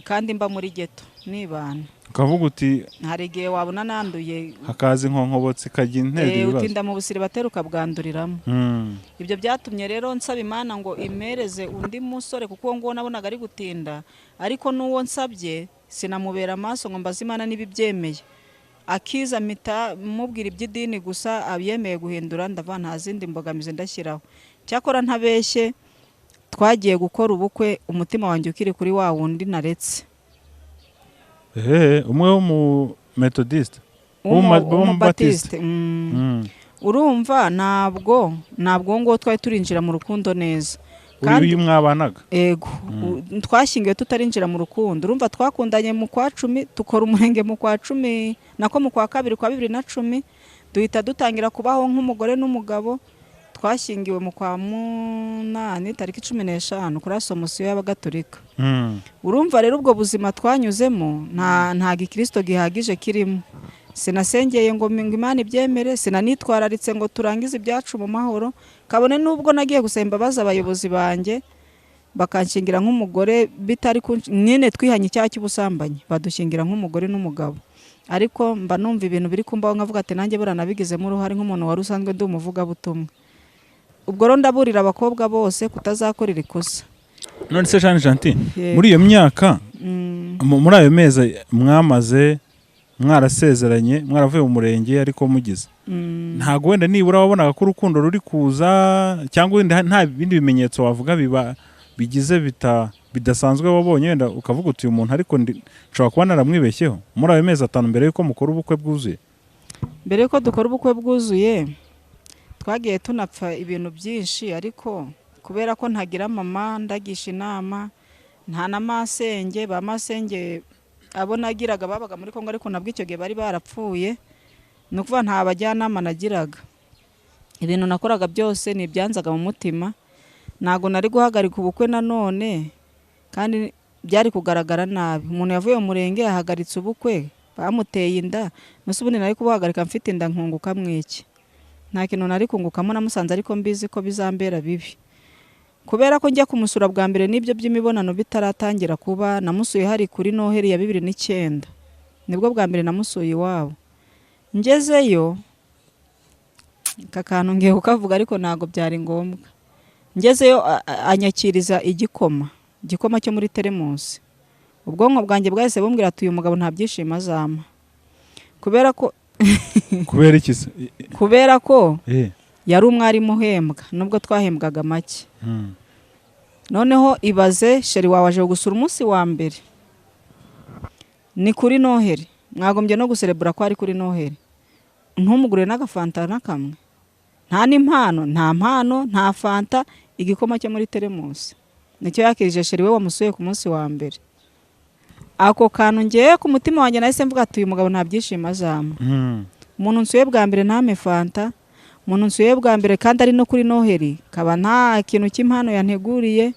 kandi mba muri ghetto nibana. Ukavuga uti hari igihe wabona nanduye, hakaza inkonkobotsi kajya intera ibibazo, utinda mu busiribateri ukabwanduriramo. Ibyo byatumye rero nsaba Imana ngo imereze undi musore, kuko ngo nabonaga ari gutinda, ariko n'uwo nsabye sinamubera amaso ngo mbaza Imana niba ibyemeye. Akiza mita mubwira iby'idini gusa, abyemeye guhindura, ndava nta zindi mbogamizi ndashyiraho. Cyakora ntabeshye, twagiye gukora ubukwe umutima wanjye ukiri kuri wa wundi naretse. Umwe wo mu Methodist, Umubaptiste. Urumva ntabwo ngo twari turinjira mu rukundo neza. Kandi mwabanaga? Ego. Twashingiwe tutarinjira mu rukundo. Urumva twakundanye mu kwa 10, tukora umurenge mu kwa 10, nako mu kwa 2 kwa 2010, duhita dutangira kubaho nk'umugore n'umugabo. Twashingiwe mu kwa 8 tariki 15 kuri Assomption y'abagatolika. Urumva rero ubwo buzima twanyuzemo nta gikristo gihagije kirimo. Sinasengeye ngo Imana ibyemere, sinanitwararitse ngo turangize ibyacu mu mahoro. Kabone nubwo nagiye gusemba baza abayobozi banjye bakanshingira nk'umugore, bitari nyine twihanye icyaha cy'ubusambanyi, badushingira nk'umugore n'umugabo. ariko mba numva ibintu biri kumbaho nkavuga ati nanjye buranabigizemo uruhare nk'umuntu wari usanzwe ndi umuvugabutumwa. Ubwo rero ndaburira abakobwa bose kutazakorera ikosa. none se Jeanne Gentil muri iyo myaka muri ayo mezi mwamaze mwarasezeranye mwaravuye mu murenge ariko mugize ntago wenda nibura wabonaga ko urukundo ruri kuza cyangwa wenda nta bindi bimenyetso wavuga bigize bidasanzwe wabonye wenda ukavuga uti uyu muntu ariko nshobora kuba naramwibeshyeho muri ayo mezi 5 mbere yuko mukora ubukwe bwuzuye? Mbere yuko dukora ubukwe bwuzuye twagiye tunapfa ibintu byinshi, ariko kubera ko ntagira mama ndagisha inama, nta na masenge, ba masenge abo nagiraga babaga muri Kongo ariko nabwo icyo gihe bari barapfuye, no kuva nta bajyanama nagiraga. Ibintu nakoraga byose ni byanzaga mu mutima, nago nari guhagarika ubukwe nanone kandi byari kugaragara nabi. Umuntu yavuye mu murenge yahagaritse ubukwe bamuteye inda, musubundi nari kubuhagarika mfite inda nkunguka mwiki. Nta kintu nari kungukamo, namusanze ariko mbizi ko bizambera bibi. Kubera ko njya kumusura bwa mbere n'ibyo by'imibonano bitaratangira kuba, namusuye hari kuri Noheli ya 2009, nibwo bwa mbere namusuye iwabo. Ngezeyo kakantu ngiye kukavuga ariko ntago byari ngombwa. Ngezeyo anyakiriza igikoma cyo muri teremusi. Ubwonko bwanjye bwahise bumbwira ati uyu mugabo nta byishimo azama. Kubera ko kubera iki se? Kubera ko yari umwarimu uhembwa nubwo twahembwaga make. Noneho ibaze sheri wawe aje gusura umunsi wa mbere ni kuri Noheli, mwagombye no guserebura ko ari kuri Noheli, ntumugure n'agafanta nakamwe, nta n'impano, nta mpano, nta fanta, igikoma cyo muri teremusi. Nicyo yakirije sheri we wamusuye ku munsi wa mbere. Ako kantu ngiye ku mutima wanjye nahise mvuga ati uyu mugabo nta byishimo azama. Umuntu nsuye bwa mbere ntame fanta, umuntu nsuye bwa mbere kandi ari no kuri Noheli, kaba nta kintu cy'impano yanteguriye.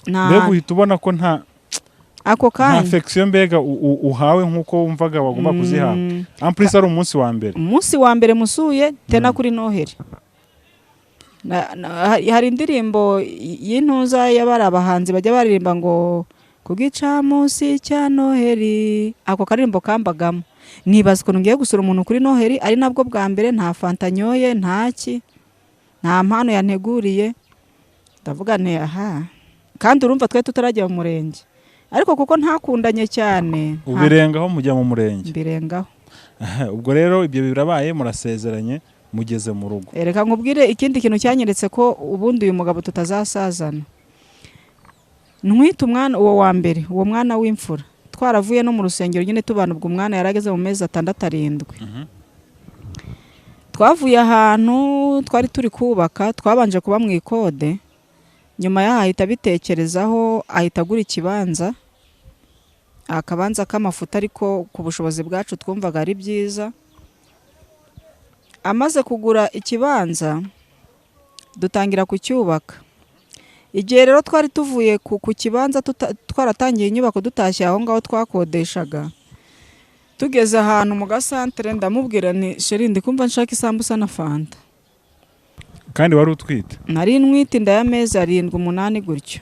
Mbega uhita ubona ko nta ako kanya affection mbega uhawe nkuko wumvaga wagomba kuziha. Amplis ari umunsi wa mbere. Umunsi wa mbere musuye tena kuri Noheli. Hari indirimbo y'intuza y'abari abahanzi bajya baririmba ngo kugica munsi cya Noheli, ako karirimbo kambagamo. Nibaza ukuntu ngiye gusura umuntu kuri Noheli ari nabwo bwa mbere, nta fanta nyoye, nta mpano yanteguriye. Ndavuga nti aha, kandi urumva twe tutarajya mu murenge, ariko kuko ntakundanye cyane ubirengaho mujya mu murenge. Birengaho. Ubwo rero ibyo birabaye murasezeranye mugeze mu rugo. Reka nkubwire ikindi kintu cyanyeretse ko ubundi uyu mugabo tutazasazana. Ntwita umwana uwo wa mbere, uwo mwana w'imfura, twaravuye no mu rusengero nyine tubana, ubwo umwana yarageze mu mezi 6-7. Twavuye ahantu twari turi kubaka, twabanje kuba mu ikode, nyuma yahita bitekerezaho ahita agura ikibanza, akabanza k'amafuta ariko ku bushobozi bwacu twumvaga ari byiza. Amaze kugura ikibanza dutangira kucyubaka. Igihe rero twari tuvuye ku kibanza twaratangiye inyubako dutashye aho ngaho twakodeshaga, tugeze ahantu mu gasantere ndamubwira ni sheri ndi kumva nshaka isambusa na fanta. Kandi wari utwite? Nari ntwite inda y'amezi 7-8 gutyo.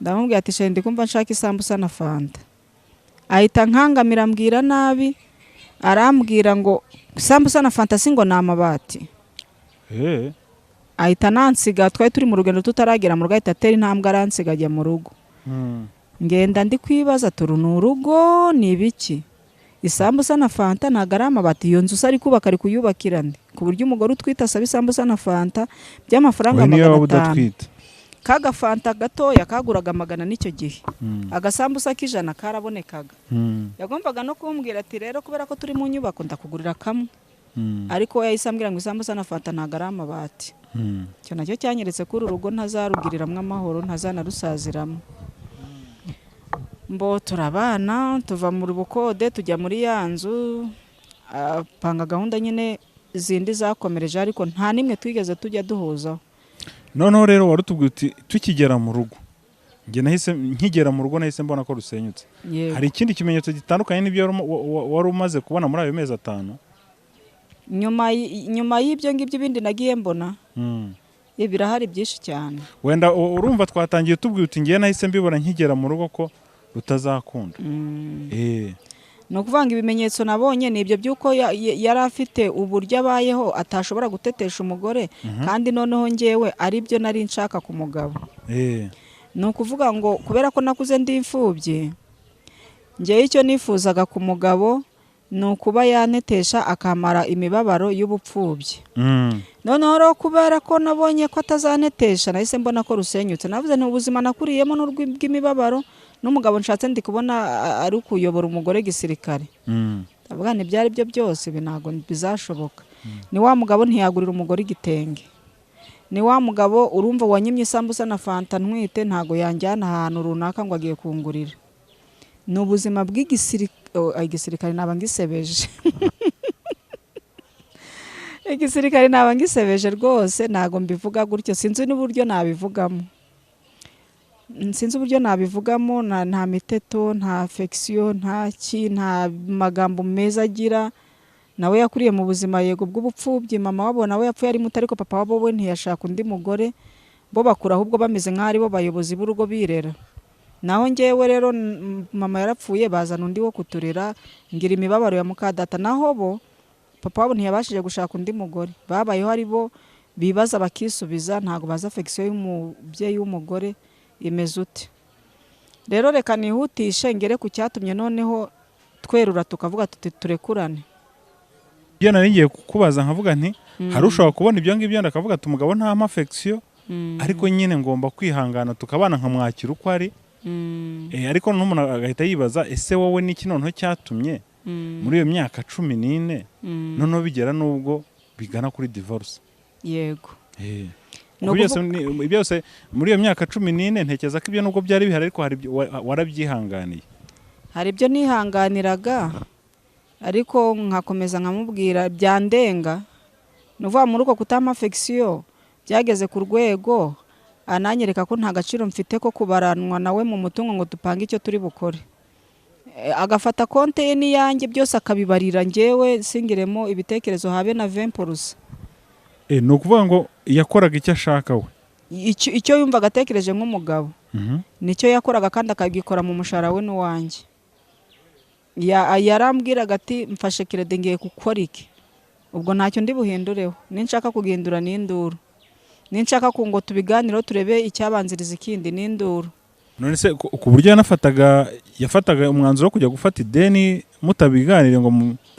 Ndamubwira ati sheri ndi kumva nshaka isambusa na fanta. Ahita nkangamira ambwira nabi, arambwira ngo isambusa na fanta singo ni amabati. Ahita nansiga, twari turi mu rugendo tutaragera mu rugo, ahita atera intambwe aransiga ajya mu rugo. Ngenda ndi kwibaza turu n'urugo ni ibiki? Isambusa na fanta ntago ari amabati, iyo nzu ari kubaka ari kuyubakira nde? Ku buryo umugore utwita asaba isambusa na fanta by'amafaranga 500. Kaga fanta gatoya kaguraga 100 n'icyo gihe. Agasambusa k'ijana karabonekaga. Yagombaga no kumbwira ati rero kubera ko turi mu nyubako ndakugurira kamwe. Ariko yahise ambwira ngo isambusa na fanta ntago ari amabati. Cyo nacyo cyanyeretse ko uru rugo ntazarugiriramwe amahoro, ntazanarusaziramo. Mbo turabana tuva mu bukode tujya muri ya nzu, panga gahunda nyine zindi zakomereje, ariko nta nimwe twigeze tujya duhuzaho. Noneho rero warutubwiye uti tukigera mu rugo, nge nahise nkigera mu rugo nahise mbona ko rusenyutse. Hari ikindi kimenyetso gitandukanye n'ibyo wari umaze kubona muri ayo mezi 5? Nyuma y'ibyo ngibyo ibindi nagiye mbona birahari byinshi cyane. Wenda urumva twatangiye tubwiye uti ngiye nahise mbibona nkigera mu rugo ko rutazakunda. ni ukuvuga ngo ibimenyetso nabonye ni ibyo by'uko yari afite uburyo abayeho atashobora gutetesha umugore kandi noneho ngewe ari byo nari nshaka ku mugabo. Ni ukuvuga ngo kubera ko nakuze ndi imfubyi, ngewe icyo nifuzaga ku mugabo ni ukuba yanetesha akamara imibabaro y'ubupfubyi. Noneho rero kubera ko nabonye ko atazanetesha nahise mbona ko rusenyutse. Navuze nti ubuzima nakuriyemo n'ubw'imibabaro n'umugabo nshatse ndi kubona ari kuyobora umugore gisirikare. Ndavuga nti byari byo byose ibi ntabwo bizashoboka. Ni wa mugabo ntiyagurira umugore igitenge. Ni wa mugabo urumva wanyimye isambusa na fanta ntwite ntago yanjyana ahantu runaka ngo agiye kungurira. Ni ubuzima bw'igisirikare naba ngisebeje. Igisirikare naba ngisebeje rwose ntago mbivuga gutyo, sinzi n'uburyo nabivugamo. Sinzi uburyo nabivugamo, nta miteto, nta affection, nta magambo meza agira. Nawe yakuriye mu buzima yego bw'ubupfubyi, mama wabo nawe yapfuye ari muto ariko papa wabo we ntiyashaka undi mugore, bo bakura ahubwo bameze nk'ari bo bayobozi b'urugo birera. Naho ngewe rero mama yarapfuye bazana undi wo kuturera, ngira imibabaro ya mukadata. Naho bo papa wabo ntiyabashije gushaka undi mugore, babayeho ari bo bibaza bakisubiza, ntago baza affection y'umubyeyi w'umugore imeze ute. Rero reka nihutishe ngere ku cyatumye noneho twerura tukavuga tuti turekurane. Iyo nari ngiye kukubaza nkavuga nti hari ushobora kubona ibyo ngibyo ndakavuga ati umugabo nta affection ariko nyine ngomba kwihangana tukabana nkamwakira uko ari. Ariko n'umuntu agahita yibaza ese wowe niki noneho cyatumye muri iyo myaka 14 noneho bigera nubwo bigana kuri divorce. Yego. Byose muri iyo myaka 14 ntekereza ko ibyo nubwo byari bihari ariko hari warabyihanganiye. Hari ibyo nihanganiraga ariko nkakomeza nkamubwira byandenga. Nuvuga muri uko kutama affection byageze ku rwego ananyereka ko nta gaciro mfite ko kubaranwa nawe mu mutungo ngo dupange icyo turi bukore. Agafata konte ye niyanjye byose akabibarira ngewe singiremo ibitekerezo habe na 20%. Ni ukuvuga ngo yakoraga icyo ashaka we. Icyo yumva agatekereje nk'umugabo. Nicyo yakoraga kandi akagikora mu mushahara we n'uwanjye. Yarambwiraga ati mfashe kirede ngiye gukora iki. Ubwo ntacyo ndi buhindureho. Ninshaka kugindura n'induru. Ninshaka ko ngo tubiganiro turebe icyabanziriza ikindi n'induru. None se ku buryo yafataga umwanzuro wo kujya gufata ideni mutabiganire ngo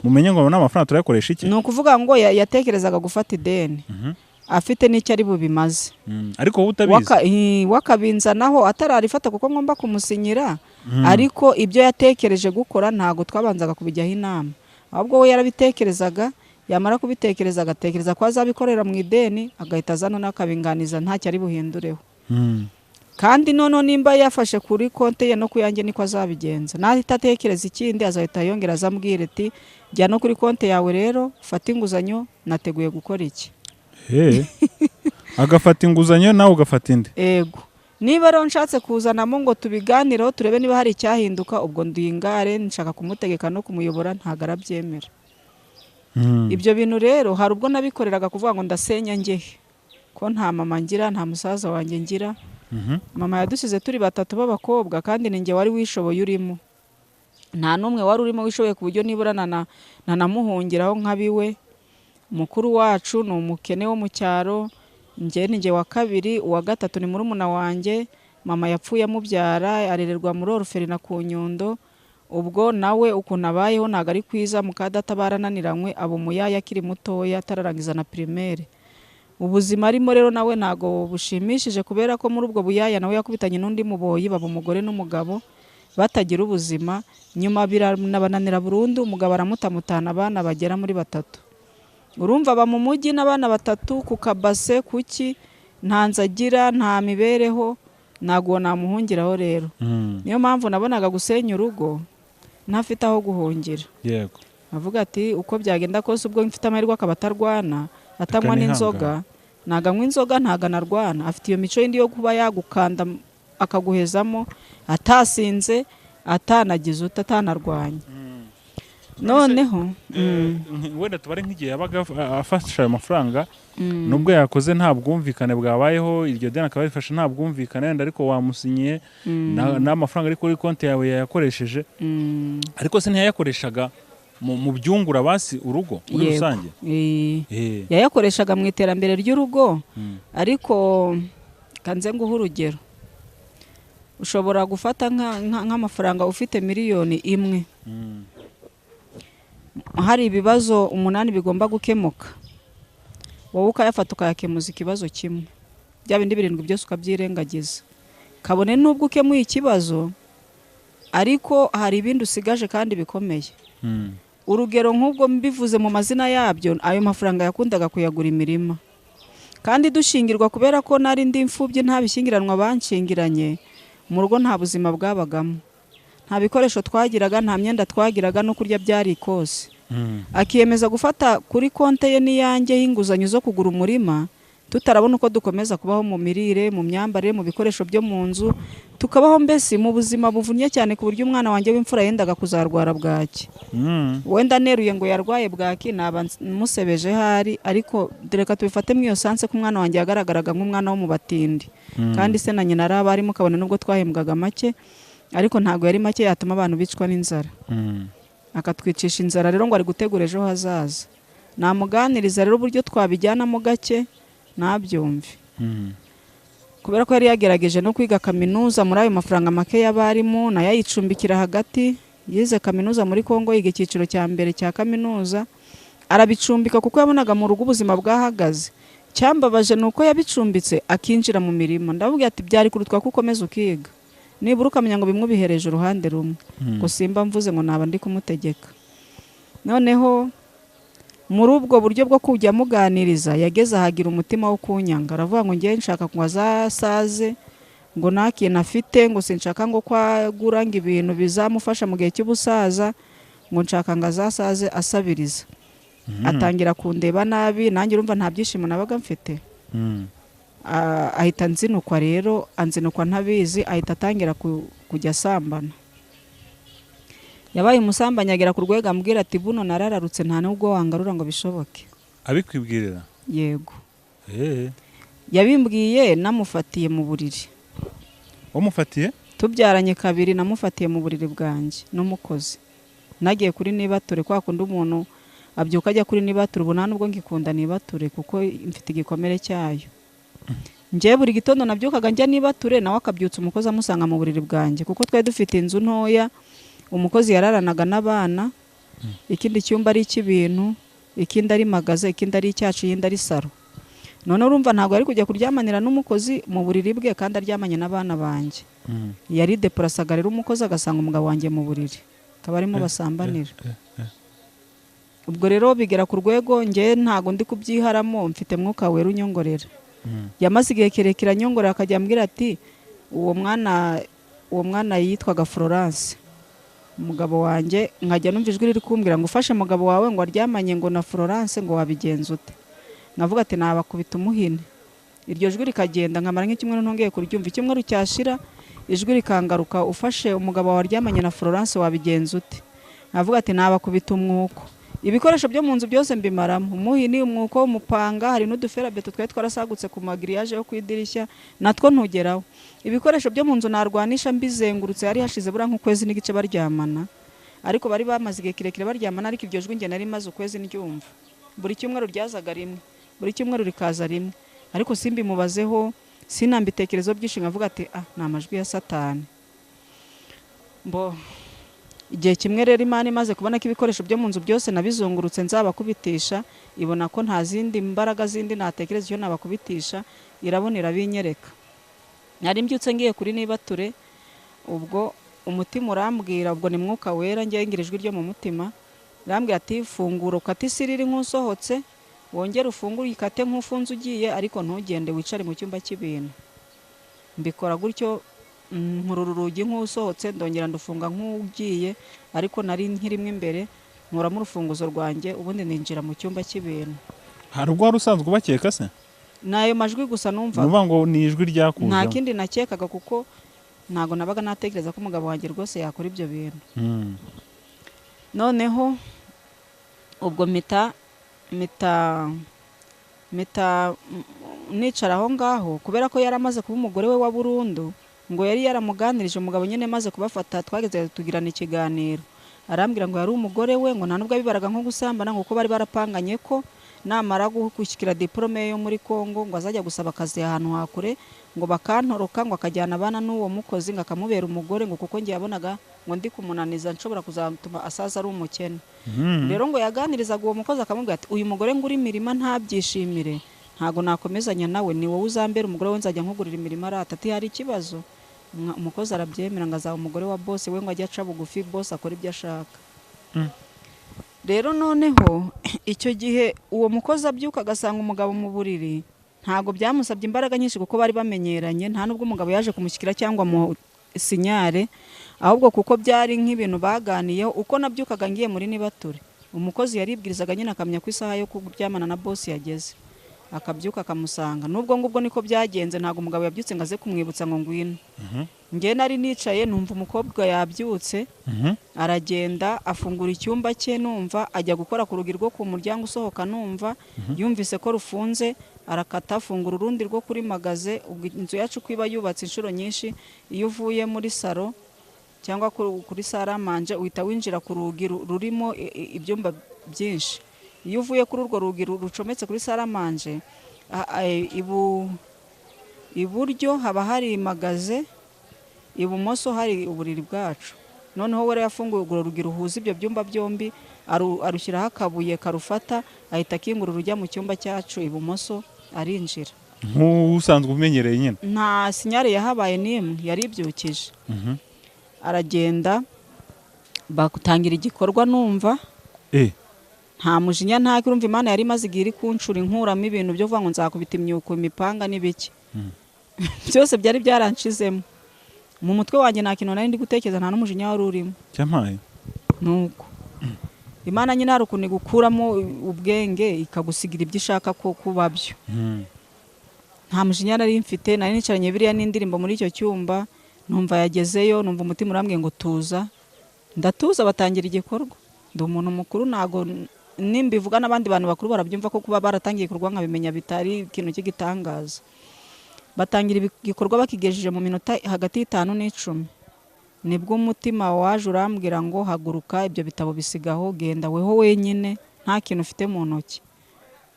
mumenye ngo n'amafaranga turayakoresha iki? Ni ukuvuga ngo yatekerezaga gufata ideni. Afite n'icyo ari bubimaze. Ariko wowe utabizi. Wakabinzanaho atararifata kuko ngomba kumusinyira. Ariko ibyo yatekereje gukora ntago twabanzaga kubijyaho inama. Ahubwo we yarabitekerezaga, yamara kubitekereza agatekereza ko azabikorera mu ideni agahita azana n'akabinganiza ntacyo ari buhindureho. Kandi noneho nimba yafashe kuri konte ye no kuyanjye niko azabigenza. Nahita atekereza ikindi azahita yongera azambwira ati jya no kuri konte yawe rero fata inguzanyo nateguye gukora iki. Agafata inguzanyo nawe ugafata indi. Ego. Niba rero nshatse kuzanamo ngo tubiganireho turebe niba hari icyahinduka ubwo ndingare nshaka kumutegeka no kumuyobora ntago arabyemera. Ibyo bintu rero hari ubwo nabikoreraga kuvuga ngo ndasenya ngehe ko nta mama ngira nta musaza wanjye ngira. Mama yadusize turi batatu b'abakobwa kandi ninjye wari wishoboye urimo. Nta numwe wari urimo wishoboye ku buryo nibura nanamuhungiraho nkabiwe. Mukuru wacu ni umukene wo mu cyaro, ninjye wa kabiri, uwa gatatu ni murumuna wanjye. Mama yapfuye amubyara arererwa muri Orphelinat ku Nyundo. Ubwo nawe ukuntu abayeho ntago ari kwiza mukadata barananiranywe abo muyaya akiri mutoya atararangiza na primaire. Ubuzima arimo rero nawe ntago bushimishije kubera ko muri ubwo buyaya nawe yakubitanye n'undi muboyi baba umugore n'umugabo batagira ubuzima. Nyuma biranabananira burundu umugabo aramutamutana abana bagera muri 3. Urumva ba mu mujyi n'abana 3 ku kabase kuki ntanzagira nta mibereho ntago namuhungiraho rero. Niyo mpamvu nabonaga gusenya urugo ntafite aho guhungira. Yego. Avuga ati uko byagenda kose ubwo mfite amahirwe akabatarwana atamwa n'inzoga naganywa inzoga ntaganarwana. Afite iyo mico yindi yo kuba yagukanda akaguhezamo atasinze atanagize atanarwanya. noneho wenda tubare nk'igihe yabaga afashe ayo mafaranga nubwo yakoze nta bwumvikane bwabayeho iryo deni akaba yarifashe nta bwumvikane wenda ariko wamusinyiye n'amafaranga ari kuri konti yawe yayakoresheje ariko se ntiyayakoreshaga mu byungura basi urugo muri rusange yayakoreshaga mu iterambere ry'urugo ariko kanze nguha urugero ushobora gufata nk'amafaranga ufite miliyoni imwe hari ibibazo 8 bigomba gukemuka wowe ukayafata ukayakemuza ikibazo kimwe bya bindi 7 byose ukabyirengagiza kabone nubwo ukemuye ikibazo ariko hari ibindi usigaje kandi bikomeye urugero nk'ubwo mbivuze mu mazina yabyo ayo mafaranga yakundaga kuyagura imirima kandi dushingirwa kubera ko nari ndi imfubye nta bishingiranwa banshingiranye mu rugo nta buzima bwabagamo nta bikoresho twagiraga nta myenda twagiraga no kurya byari kose akiyemeza gufata kuri konte ye n'iyanjye y'inguzanyo zo kugura umurima tutarabona uko dukomeza kubaho mu mirire mu myambarire mu bikoresho byo mu nzu tukabaho mbese mu buzima buvunnye cyane ku buryo umwana wanjye w'imfura yendaga kuzarwara bwaki wenda neruye ngo yarwaye bwaki naba musebeje hari ariko reka tubifate mu iyo sanse ko umwana wanjye yagaragaraga nk'umwana wo mu batindi kandi se na nyina araba arimo kabone nubwo twahembwaga make ariko ntago yari make yatuma abantu bicwa n'inzara akatwicisha inzara rero ngo ari gutegura ejo hazaza namuganiriza rero uburyo twabijyanamo gake nabyumve kubera ko yari yagerageje no kwiga kaminuza muri ayo mafaranga make y'abarimu nayo ayicumbikira hagati yize kaminuza muri Kongo yiga icyiciro cya mbere cya kaminuza arabicumbika kuko yabonaga mu rugo ubuzima bwahagaze cyambabaje nuko yabicumbitse akinjira mu mirimo ndavuga ati byari kurutwa ko ukomeza ukiga nibura ukamenya ngo bimwe bihereje uruhande rumwe ngo simba mvuze ngo naba ndi kumutegeka noneho muri ubwo buryo bwo kujya muganiriza yageze ahagira umutima wo kunyanga aravuga ngo ngiye nshaka ngo azasaze ngo nta kintu afite ngo sinshaka ngo kwagura ngo ibintu bizamufasha mu gihe cy'ubusaza ngo nshaka ngo azasaze asabiriza atangira kundeba nabi nanjye urumva nta byishimo nabaga mfite ahita nzinukwa rero anzinukwa ntabizi ahita atangira kujya asambana yabaye umusambanyi agera ku rwego ambwira ati buno narararutse nta nubwo wangarura ngo bishoboke abikwibwirira yego yabimbwiye namufatiye mu buriri wamufatiye tubyaranye 2 namufatiye mu buriri bwanjye n'umukozi nagiye kuri nibature kwa kundi umuntu abyuka ajya kuri nibature ubu nta nubwo ngikunda nibature kuko mfite igikomere cyayo njye buri gitondo nabyukaga njya nibature nawe akabyutsa umukozi amusanga mu buriri bwanjye kuko twari dufite inzu ntoya umukozi yararanaga n'abana ikindi cyumba ari icy'ibintu ikindi ari magaze ikindi ari icyacu yindi ari saro none urumva ntabwo ari kujya kuryamanira n'umukozi mu buriri bwe kandi aryamanye n'abana banjye yari depurasaga rero umukozi agasanga umugabo wanjye mu buriri akaba arimo basambanira ubwo rero bigera ku rwego njye ntabwo ndi kubyiharamo mfite mwuka wera unyongorera yamaze igihe kirekire anyongorera akajya ambwira ati uwo mwana yitwaga Florence umugabo wanjye nkajya numva ijwi riri kumbwira ngo ufashe umugabo wawe ngo aryamanye ngo na Florence ngo wabigenza ute nkavuga ati nabakubita umuhine iryo jwi rikagenda nkamara nk'icyumweru ntongeye kuryumva icyumweru cyashira ijwi rikangaruka ufashe umugabo wawe aryamanye na Florence wabigenza ute nkavuga ati nabakubita umwuko ibikoresho byo mu nzu byose mbimaramo umuhini umwuko umupanga hari n'uduferabeto twari twarasagutse ku magiriyaje yo kwidirishya natwo ntugeraho ibikoresho byo mu nzu narwanisha mbizengurutse hari hashize bura nk'ukwezi n'igice baryamana ariko bari bamaze igihe kirekire baryamana ariko iryo jwi nge nari maze ukwezi ndyumva buri cyumweru ryazaga rimwe buri cyumweru rikaza rimwe ariko simbimubazeho sinambitekerezo byinshi nkavuga ati ni amajwi ya Satani igihe kimwe rero Imana imaze kubona ko ibikoresho byo mu nzu byose nabizungurutse nzabakubitisha ibona ko nta zindi mbaraga zindi natekereza icyo nabakubitisha irabonera binyereka nari mbyutse ngiye kuri nibature ubwo umutima urambwira ubwo ni mwuka wera ngiye ngira ijwi ryo mu mutima rambwira ati fungura ukate isiriri nk'usohotse wongere ufungure ikate nk'ufunze ugiye ariko ntugende wicare mu cyumba cy'ibintu mbikora gutyo nkurura urugi nk'usohotse ndongera ndufunga nk'ugiye ariko nari nkirimo imbere nkuramo urufunguzo rwanjye ubundi ninjira mu cyumba cy'ibintu hari ubwo wari usanzwe ubakeka se nayo majwi gusa numva nuvuga ngo ni ijwi ryakuza nta kindi nakekaga kuko ntago nabaga natekereza ko umugabo wanjye rwose yakora ibyo bintu noneho ubwo mita nicara aho ngaho kubera ko yari amaze kuba umugore we wa burundu, ngo yari yaramuganirije umugabo nyine maze kubafata, twageze tugirana ikiganiro, arambwira ngo yari umugore we, ngo nta nubwo abibaraga nko gusambana, ngo ko bari barapanganye ko namara gushyikira diplome yo muri Kongo ngo azajya gusaba akazi ahantu hakure, ngo bakantoroka, ngo akajyana abana n'uwo mukozi, ngo akamubera umugore, ngo kuko ngiye yabonaga ngo ndi kumunaniza nshobora kuzatuma asaza ari umukene. Rero ngo yaganirizaga uwo mukozi akamubwira ati uyu mugore nguri imirima ntabyishimire, ntago nakomezanya nawe, ni wowe uzambera umugore we, nzajya nkugurira imirima arata. Ati hari ikibazo? Umukozi arabyemera, ngo azaba umugore wa boss we, ngo ajye aca bugufi boss akora ibyo ashaka. Rero noneho icyo gihe uwo mukozi abyuka agasanga umugabo mu buriri, ntago byamusabye imbaraga nyinshi kuko bari bamenyeranye, nta nubwo umugabo yaje kumushyikira cyangwa mu sinyare, ahubwo kuko byari nk'ibintu baganiyeho. Uko nabyukaga ngiye muri Nibature, umukozi yaribwirizaga nyine akamenya ko isaha yo kuryamana na boss yageze, akabyuka akamusanga. Nubwo ngubwo niko byagenze, ntago umugabo yabyutse ngo aze kumwibutsa ngo ngwino. Ngiye nari nicaye numva umukobwa yabyutse, aragenda afungura icyumba cye, numva ajya gukora ku rugi rwo ku muryango usohoka, numva yumvise ko rufunze, arakata afungura urundi rwo kuri magaze. Inzu yacu kwiba yubatse inshuro nyinshi, iyo uvuye muri salo cyangwa kuri saramanje uhita winjira ku rugi rurimo ibyumba byinshi. Iyo uvuye kuri urwo rugi rucometse kuri saramanje, iburyo haba hari magaze, ibumoso hari uburiri bwacu. Noneho we yafunguye urwo rugi ruhuza ibyo byumba byombi, arushyiraho akabuye karufata, ahita akingura urujya mu cyumba cyacu ibumoso, arinjira. Nk'usanzwe umenyereye nyine? Nta sinyare yahabaye n'imwe, yaribyukije. Aragenda bakutangira igikorwa, numva nta mujinya nta kirumva. Imana yari imaze igihe iri kunshura inkuramo ibintu byo kuvuga ngo nzakubita imyuko, imipanga n'ibiki. Byose byari byaranshizemo mu mutwe wanjye, nta kintu nari ndi gutekereza, nta n'umujinya wari urimo. Cyamaye nuko Imana nyine hari ukuntu igukuramo ubwenge ikagusigira ibyo ishaka ko kuba byo. Nta mujinya nari mfite, nari nicaranye biriya n'indirimbo muri icyo cyumba, numva yagezeyo, numva umutima urambwiye ngo tuza. Ndatuza, batangira igikorwa. Ndi umuntu mukuru, ntago nimbivuga n'abandi bantu bakuru barabyumva ko kuba baratangiye igikorwa nkabimenya bitari ikintu cy'igitangaza. Batangira igikorwa bakigejeje mu minota hagati y'5 n'10, nibwo umutima waje urambwira ngo haguruka, ibyo bitabo bisigaho, genda weho wenyine, nta kintu ufite mu ntoki,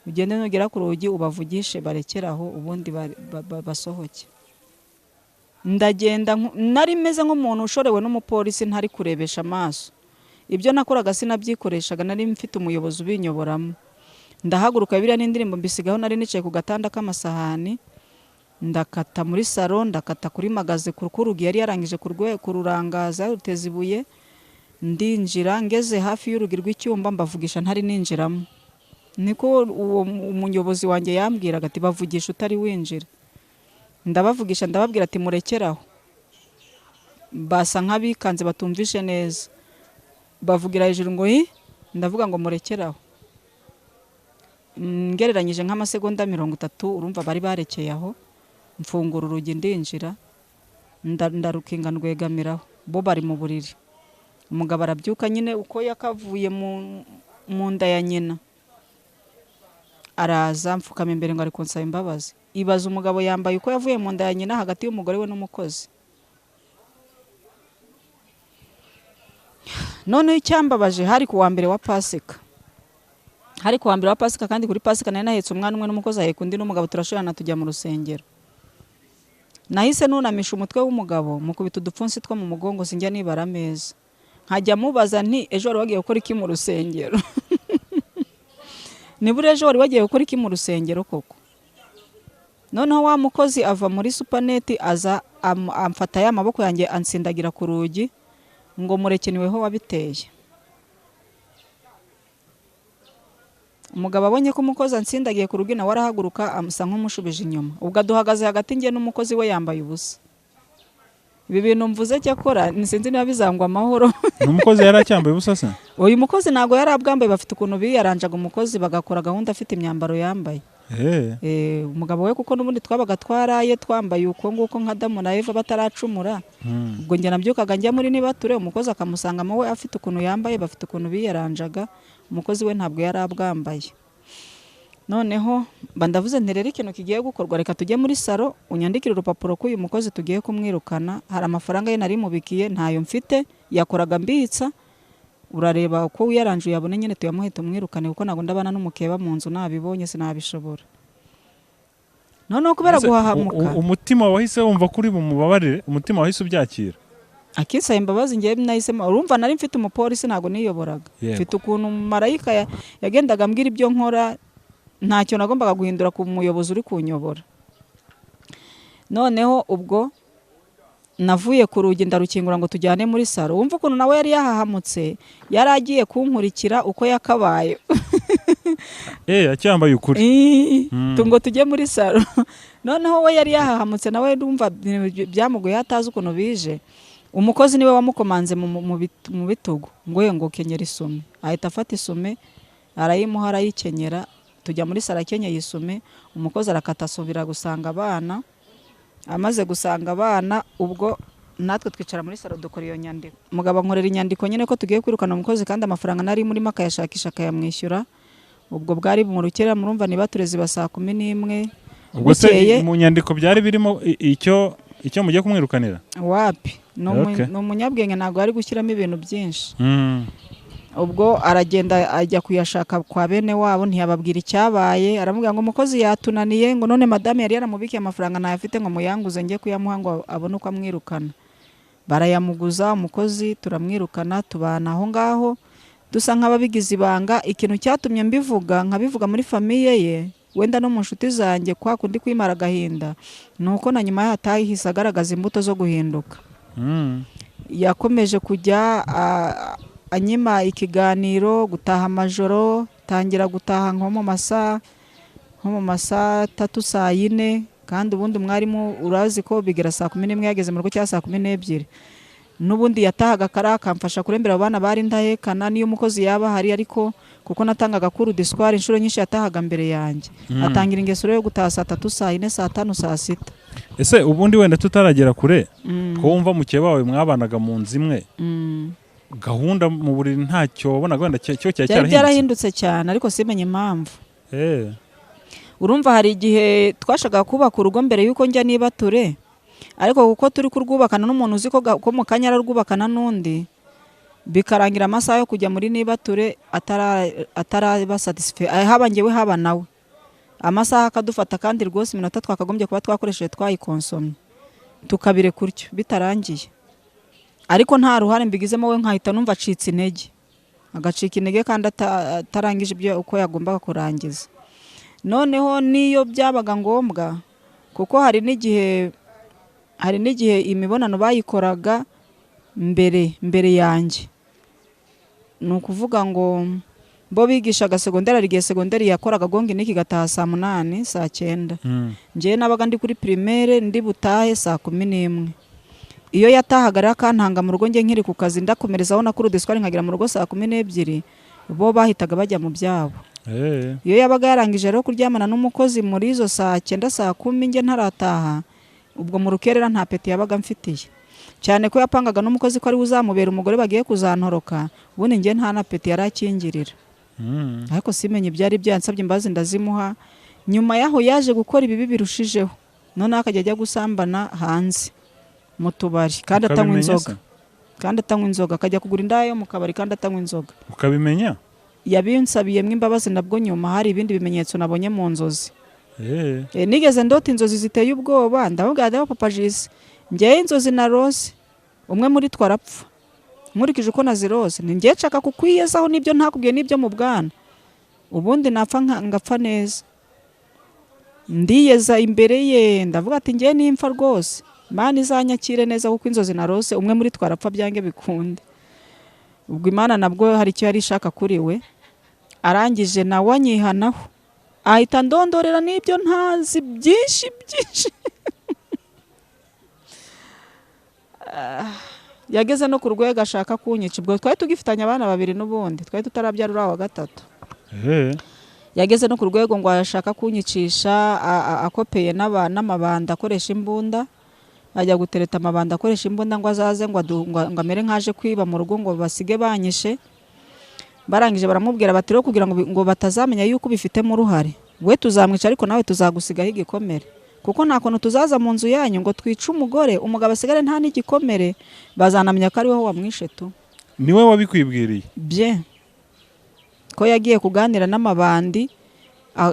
ugende nugera ku rugi ubavugishe barekeraho, ubundi basohoke. Ndagenda, nari meze nk'umuntu ushorewe n'umupolisi ntari kurebesha amaso. Ibyo nakoraga sinabyikoreshaga, nari mfite umuyobozi ubinyoboramo. Ndahaguruka, biriya n'indirimbo mbisigaho, nari nicaye ku gatanda k'amasahani, ndakata muri salo, ndakata kuri magaze ku rugi yari yarangije kururangaza ruteza ibuye, ndinjira. Ngeze hafi y'urugi rw'icyumba mbavugisha ntari ninjiramo, niko uwo umuyobozi wanjye yambwiraga ati bavugisha utari winjira. Ndabavugisha, ndababwira ati murekeraho. Basa nk'abikanze batumvishe neza, bavugira hejuru ngo ndavuga ngo murekeraho. Ngereranyije nk'amasegonda 30, urumva bari barekeye aho. Mfungura urugi ndinjira, ndarukinga ndwegamiraho, bo bari mu buriri. Umugabo arabyuka nyine uko yakavuye mu nda ya nyina, araza mfukama imbere ngo ari kunsaba imbabazi. Ibaza umugabo yambaye uko yavuye mu nda ya nyina hagati y'umugore we n'umukozi. None icyambabaje, hari ku wa mbere wa Pasika. Kandi kuri Pasika nari nahetse umwana umwe n'umukozi aheka undi n'umugabo, turashorana tujya mu rusengero. Nahise nunamisha umutwe w'umugabo, mukubita udupfunsi two mu mugongo, sinjya nibara ameza. Nkajya mubaza nti ejo wari wagiye gukora iki mu rusengero? Nibura ejo wari wagiye gukora iki mu rusengero koko? Noneho wa mukozi ava muri supaneti, aza amfata ya maboko yanjye ansindagira ku rugi ngo mureke niweho wabiteye. Umugabo abonye ko umukozi ansindagiye ku rugi, nawe arahaguruka amusa nk'umushubije inyuma. Ubwo duhagaze hagati ngiye n'umukozi we yambaye ubusa. Ibi bintu mvuze cyakora sinzi niba bizangwa amahoro. Umukozi yari acyambaye ubusa se? Uyu mukozi ntago yari abwambaye, bafite ukuntu biyaranjaga umukozi bagakora gahunda afite imyambaro yambaye. umugabo we kuko n'ubundi twabaga twaraye twambaye uko nguko nka Adamu na Eva bataracumura. Ubwo njye nabyukaga njya muri nibature, umukozi akamusangamo we afite ukuntu yambaye, bafite ukuntu biyaranjaga, umukozi we ntabwo yari abwambaye. Noneho bandavuze nti rero ikintu kigiye gukorwa, reka tujye muri salo unyandikire urupapuro ko uyu mukozi tugiye kumwirukana, hari amafaranga ye nari mubikiye ntayo mfite, yakoraga mbitsa, urareba uko wiyaranje yabone nyine tuyamuhe tumwirukane kuko ntabwo ndabana n'umukeba mu nzu, nabibonye sinabishobora. Noneho kubera guhahamuka umutima wahise wumva kuri bumubabarire, umutima wahise ubyakira akisaba imbabazi. Ngiye nahisemo, urumva nari mfite umupolisi ntabwo niyoboraga, mfite ukuntu marayika yagendaga ambwira ibyo nkora, ntacyo nagombaga guhindura ku muyobozi uri kunyobora. Noneho ubwo navuye ku rugi ndarukingura ngo tujyane muri salo, wumva ukuntu nawe yari yahahamutse, yari agiye kunkurikira uko yakabaye acyambaye ukuri ngo tujye muri salo. Noneho we yari yahahamutse nawe, ndumva byamugoye hatazi ukuntu bije. Umukozi niwe wamukomanze mu bitugu ngo kenyera isume, ahita afata isume arayimuha arayikenyera, tujya muri salo akenyeye isume. Umukozi arakata asubira gusanga abana, amaze gusanga abana ubwo natwe twicara muri salo dukora iyo nyandiko. Umugabo ankorera inyandiko nyine ko tugiye kwirukana umukozi kandi amafaranga nari murimo akayashakisha akayamwishyura. Ubwo bwari mu rukera, murumva niba turezi ba 11:00. Ubwo se mu nyandiko byari birimo icyo mugiye kumwirukanira? Wapi, no umunyabwenge ntabwo ari gushyiramo ibintu byinshi. Ubwo aragenda ajya kuyashaka kwa bene wabo, ntiyababwira icyabaye. Aramubwira ngo umukozi yatunaniye, ngo none madame yari yaramubikiye amafaranga ntayafite, ngo muyanguze njye kuyamuha ngo abone uko amwirukana. Barayamuguza umukozi, turamwirukana, tubana aho ngaho dusa nk'ababigize ibanga. Ikintu cyatumye nkabivuga muri famiye ye, wenda no mu nshuti zanjye kwa kundi kwimara agahinda, nuko na nyuma yatahise agaragaza imbuto zo guhinduka. Yakomeje kujya anyima ikiganiro, gutaha amajoro, tangira gutaha nko mu masaa 3 saa 4, kandi ubundi mwarimu urazi ko bigera saa 11 yageze mu rugo cya saa 12. N'ubundi yatahaga akamfasha kurembera abana bari ndahekana niyo umukozi yaba hari, ariko kuko natangaga kuru disquare inshuro nyinshi yatahaga mbere yanjye. Atangira ingeso yo gutaha saa 3 saa 4 saa 5 saa 6. Ese ubundi wenda tutaragera kure ko wumva mukeba wawe mwabanaga mu nzu imwe, gahunda mu buriri ntacyo wabonaga wenda cyo cyarahindutse cyane, ariko simenye impamvu. Urumva hari igihe twashaka kubaka urugo mbere yuko njya nibature, ariko kuko turi kurwubakana n'umuntu uzi ko mu kanya ararwubakana n'undi, bikarangira amasaha yo kujya muri nibature ataraba satisfait, haba njyewe haba nawe. Amasaha akadufata kandi rwose iminota twakagombye kuba twakoresheje twayikonsomye, tukabire kuryo bitarangiye. Ariko nta ruhare mbigizemo, we nkahita numva acitse intege, agacika intege kandi atarangije ibyo uko yagombaga kurangiza. Noneho niyo byabaga ngombwa, kuko hari n'igihe imibonano bayikoraga mbere yanjye. Ni ukuvuga ngo bo bigishaga segonderi, igihe segonderi yakoraga gongi niki gataha saa 8 saa 9. Njyewe nabaga ndi kuri primaire ndi butahe saa 11. Iyo yatahaga rero akantanga mu rugo njye nkiri ku kazi ndakomerezaho na kuru disquare nkagira mu rugo saa 12, bo bahitaga bajya mu byabo. Iyo yabaga yarangije rero kuryamana n'umukozi muri izo saa 9 saa 10 njye ntarataha, ubwo mu rukerera nta peti yabaga mfitiye, cyane ko yapangaga n'umukozi ko ari uzamubera umugore bagiye kuzantoroka. Ubundi njye nta na peti yarakingirira. Ariko simenye byari byansabye imbazi ndazimuha. Nyuma yaho yaje gukora ibibi birushijeho, none akajya gusambana hanze mu tubari kandi atanywa inzoga, akajya kugura indaya yo mu kabari kandi atanywa inzoga. Ukabimenya? Yabinsabiyemo imbabazi, nabwo nyuma hari ibindi bimenyetso nabonye mu nzozi. Nigeze ndota inzozi ziteye ubwoba, ndababwira ati papa Jisi, njyewe inzozi narose umwe muri twarapfa, nkurikije uko nazirose, ni njye nshaka kukwiyezaho n'ibyo ntakubwiye n'ibyo mu bwana, ubundi napfa ngapfa neza. Ndiyeza imbere ye ndavuga ati njyewe nimpfa rwose Imana izanyakire neza, kuko inzozi narose umwe muri twarapfa byange bikunde. Ubwo Imana nabwo hari icyo yari ishaka kuri we, arangije nawe anyihanaho, ahita ndondorera n'ibyo ntazi byinshi yageze no ku rwego ashaka kunyica. Ubwo twari tugifitanye abana 2 n'ubundi twari tutarabyara uriya wa 3. yageze no ku rwego ngo ashaka kunyicisha akopeye n'amabanda akoresha imbunda, ajya gutereta amabanda akoresha imbunda ngo azaze ngo amere nk'aje kwiba mu rugo ngo basige banyishe. Barangije baramubwira bati rero kugira ngo batazamenya yuko ubifitemo uruhare, we tuzamwica ariko nawe tuzagusigaho igikomere, kuko nta kuntu tuzaza mu nzu yanyu ngo twice umugore umugabo asigare nta n'igikomere, bazanamenya ko ari wowe wamwishe tu. Niwe wabikwibwiriye? Bye ko yagiye kuganira n'amabandi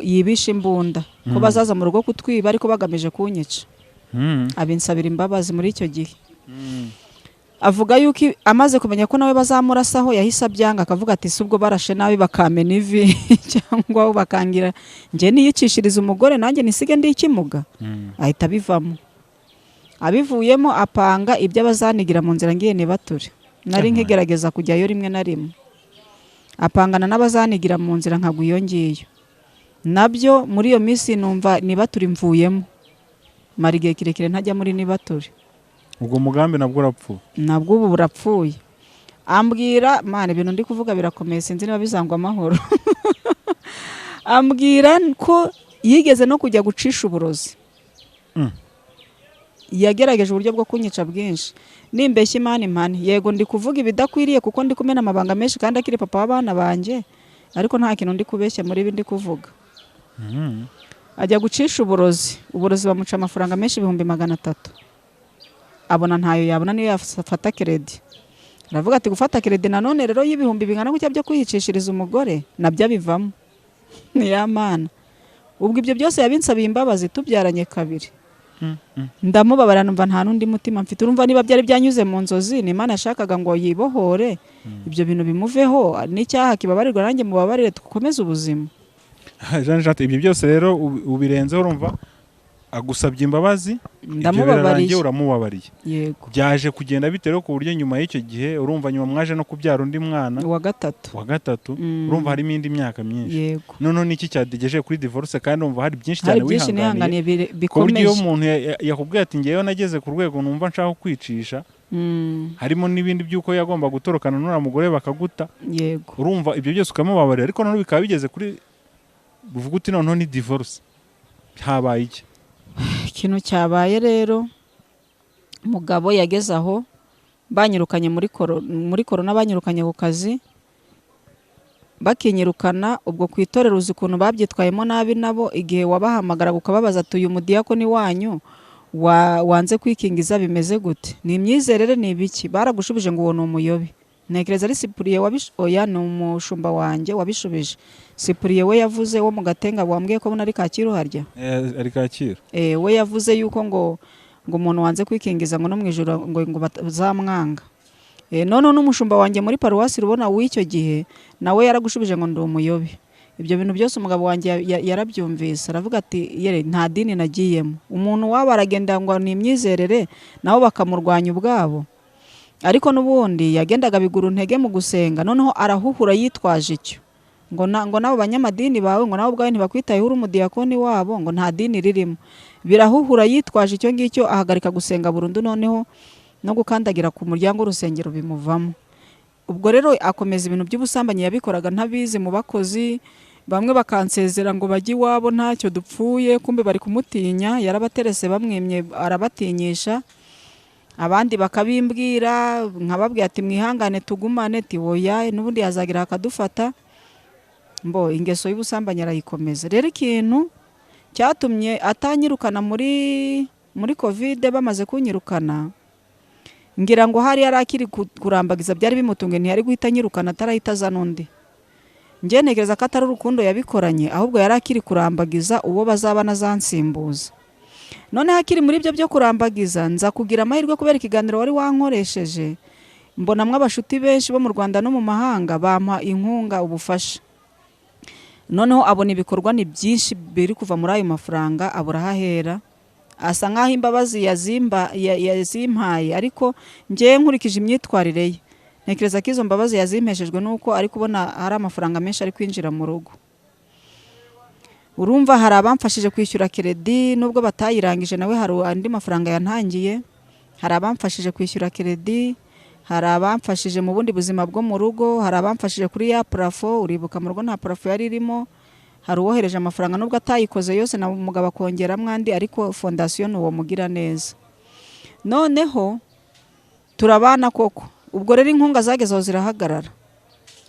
yibisha imbunda ko bazaza mu rugo kutwiba ariko bagamije kunyica. Abinsabira imbabazi muri icyo gihe. Avuga yuko amaze kumenya ko nawe bazamurasaho yahise abyanga, akavuga ati si ubwo barashe nabi bakamena ivi cyangwa bakangira njye niyicishiriza umugore nanjye nisige ndi ikimuga. Ahita abivamo. Abivuyemo apanga ibyo abazanigira mu nzira ngiye nibature. Nari nkigerageza kujyayo rimwe na rimwe. Apangana n'abazanigira mu nzira nkagwa iyo ngiyo. Nabyo muri iyo minsi numva nibature mvuyemo. Mara igihe kirekire ntajya muri nibature. Ubwo mugambi nabwo urapfuye? Nabwo ubu burapfuye. Ambwira Mana ibintu ndi kuvuga birakomeye sinzi niba bizangwa amahoro. Ambwira ko yigeze no kujya gucisha uburozi. Yagerageje uburyo bwo kunyica bwinshi. Nimbeshye Imana impane, yego ndi kuvuga ibidakwiriye kuko ndi kumena amabanga menshi kandi akiri papa w'abana banje, ariko nta kintu ndi kubeshya muri ibi ndi kuvuga. Ajya gucisha uburozi bamuca amafaranga menshi 300,000. Abona ntayo yabona niyo yafata credit. Aravuga ati gufata credit nanone rero y'ibihumbi bingana gutya byo kwihicishiriza umugore nabyo abivamo. Ni ya Mana. Ubwo ibyo byose yabinsabiye imbabazi tubyaranye kabiri. Ndamubabara numva nta nundi mutima mfite. Urumva niba byari byanyuze mu nzozi, ni Imana yashakaga ngo yibohore ibyo bintu bimuveho, n'icyaha kibabarirwa nanjye mubabarire tukomeze ubuzima. Jean Jean, ibyo byose rero ubirenzeho urumva agusabye imbabazi, ndamubabariye, uramubabariye. Yego. Byaje kugenda bitero ku buryo nyuma y'icyo gihe urumva nyuma mwaje no kubyara undi mwana wa gatatu. Urumva harimo indi myaka myinshi. Yego. Noneho niki cyadegeje kuri divorce kandi urumva hari byinshi cyane wihanganiye bikomeje. Ku buryo umuntu yakubwiye ati ngewe nageze ku rwego numva nshaka kwicisha. Harimo n'ibindi byuko yagomba gutorokana n'ura mugore bakaguta. Yego. Urumva ibyo byose ukamubabarira ariko none bikaba bigeze kuri buvuga uti noneho ni divorce. Habaye iki? Ikintu cyabaye rero, umugabo yageze aho banyirukanye muri korona, banyirukanye ku kazi, bakinyirukana ubwo ku itorero uzi ukuntu babyitwayemo nabi nabo. Igihe wabahamagara ukababaza ati uyu mudiyakoni wanyu wanze kwikingiza bimeze gute, ni imyizerere ni ibiki, baragushubije ngo uwo ni umuyobi. Ntekereza ari Sipuriye oya ni umushumba wanjye wabishubije. Sipuriye we yavuze wo mu Gatenga wambwiye ko ari Kacyiru harya. Ari Kacyiru. We yavuze yuko ngo umuntu wanze kwikingiza ngo no mu ijuru ngo bazamwanga. None n'umushumba wanjye muri paruwasi rubona w'icyo gihe nawe yaragushubije ngo ndi umuyobi. Ibyo bintu byose umugabo wanjye yarabyumvise, aravuga ati yere nta dini nagiyemo. Umuntu waba aragenda ngo ni imyizerere nabo bakamurwanya ubwabo. Ariko n'ubundi yagendaga bigura intege mu gusenga, noneho arahuhura yitwaje icyo ngo nabo banyamadini bawe ngo nabo ubwawe ntibakwitayeho uri umudiyakoni wabo ngo nta dini ririmo. Birahuhura yitwaje icyo ngicyo, ahagarika gusenga burundu, noneho no gukandagira ku muryango w'urusengero bimuvamo. Ubwo rero akomeza ibintu by'ubusambanyi yabikoraga ntabizi mu bakozi, bamwe bakansezera ngo bajye iwabo ntacyo dupfuye, kumbe bari kumutinya, yarabaterese bamwemye arabatinyisha. Abandi bakabimbwira nkababwira ati mwihangane tugumane, ati oya n'ubundi yazagira akadufata. Ingeso y'ubusambanyi arayikomeza. Rero ikintu cyatumye atanyirukana muri Covid, bamaze kunyirukana, ngira ngo hari yarakiri kurambagiza byari bimutunge, ntiyari guhita nyirukana atarahita azana undi. Nge ntekereza ko atari urukundo yabikoranye, ahubwo yarakiri kurambagiza uwo bazabana zansimbuza. None hakiri muri ibyo byo kurambagiza nza kugira amahirwe kubera ikiganiro wari wankoresheje, mbonamwe abashuti benshi bo mu Rwanda no mu mahanga bampa inkunga, ubufasha. Noneho abona ibikorwa ni byinshi biri kuva muri ayo mafaranga, abura hahera. Asa nkaho imbabazi yazimpaye, ariko ngiye nkurikije imyitwarire ye ntekereza ko izo mbabazi yazimpeshejwe nuko ari kubona hari amafaranga menshi ari kwinjira mu rugo. Urumva hari abamfashije kwishyura credit nubwo batayirangije, nawe hari andi mafaranga yantangiye. Hari abamfashije kwishyura credit, hari abamfashije mu bundi buzima bwo mu rugo, hari abamfashije kuri ya parafo, uribuka mu rugo nta parafo yari irimo, hari uwohereje amafaranga nubwo atayikoze yose na umugabo akongeramo andi, ariko fondasiyo ni uwo Mugiraneza. Noneho turabana koko, ubwo rero inkunga zagezeho zirahagarara.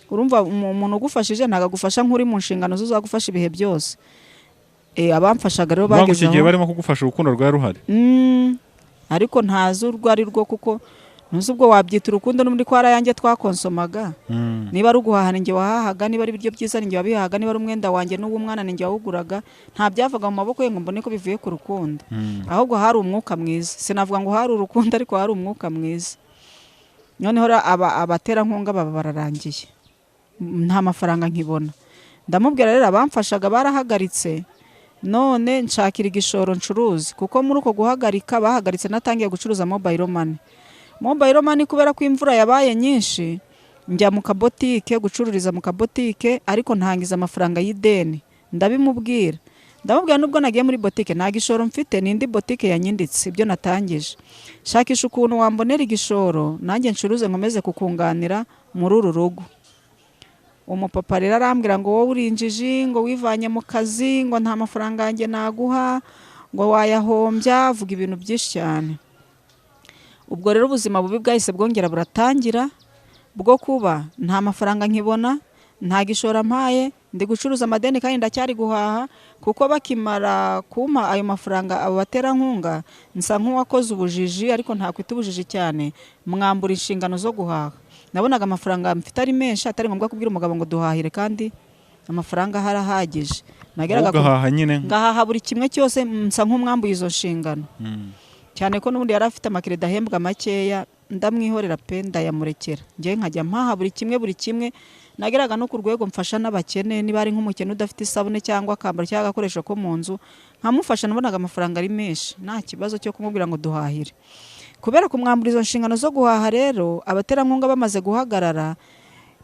Urumva umuntu ugufashije ntago agufasha nk'uri mu nshingano zo zagufasha ibihe byose. Abamfashaga rero bagezeho igihe barimo kugufasha urukundo rwa ruhari. Ariko ntazi urwo ari rwo, kuko ntuzi ubwo wabyita urukundo n'undi ko yanjye twakonsomaga. Niba ari uguhaha ninjye wahahaga, niba ari ibiryo byiza ninjye wabihahaga, niba ari umwenda wanjye n'uw'umwana ninjye wawuguraga. Nta byavaga mu maboko ye ngo mbone ko bivuye ku rukundo, ahubwo hari umwuka mwiza. Sinavuga ngo hari urukundo, ariko hari umwuka mwiza. Noneho abaterankunga baba bararangiye, nta mafaranga nkibona. Ndamubwira rero abamfashaga barahagaritse, none nshakira igishoro ncuruzi, kuko muri uko guhagarika bahagaritse natangiye gucuruza mobile money. Mobile money kubera ko imvura yabaye nyinshi, njya mu kabotike gucururiza mu kabotike, ariko ntangiza amafaranga y'ideni. Ndamubwira nubwo nagiye muri botike nta gishoro mfite, n'indi botike yanyinditse ibyo natangije. Shakisha ukuntu wambonera igishoro nanjye ncuruze nkomeze kukunganira muri uru rugo. Umupapa rero arambwira ngo wowe urinjiji, ngo wivanye mu kazi, ngo nta mafaranga yanjye naguha, ngo wayahombya, avuga ibintu byinshi cyane. Ubwo rero ubuzima bubi bwahise bwongera buratangira, bwo kuba nta mafaranga nkibona, nta gishoro mpaye, ndi gucuruza amadeni kandi ndacyari guhaha. Kuko bakimara kumpa ayo mafaranga abo baterankunga, nsa nk'uwakoze ubujiji, ariko ntakwita ubujiji cyane, mwambura inshingano zo guhaha. Nabonaga amafaranga mfite ari menshi, atari ngombwa kubwira umugabo ngo duhahire, kandi amafaranga harahagije. Nageraga ngahaha buri kimwe cyose, nsa nk'umwambuye izo nshingano. Cyane ko n'ubundi yari afite amakireda ahembwa makeya, ndamwihorera pe ndayamurekera. Njye nkajya mpaha buri kimwe. Nageraga no ku rwego mfasha n'abakene, niba ari nk'umukene udafite isabune cyangwa akambara cyangwa agakoresho ko mu nzu, nkamufasha. Nabonaga amafaranga ari menshi, nta kibazo cyo kumubwira ngo duhahire. Kubera kumwambura izo nshingano zo guhaha rero, abaterankunga bamaze guhagarara,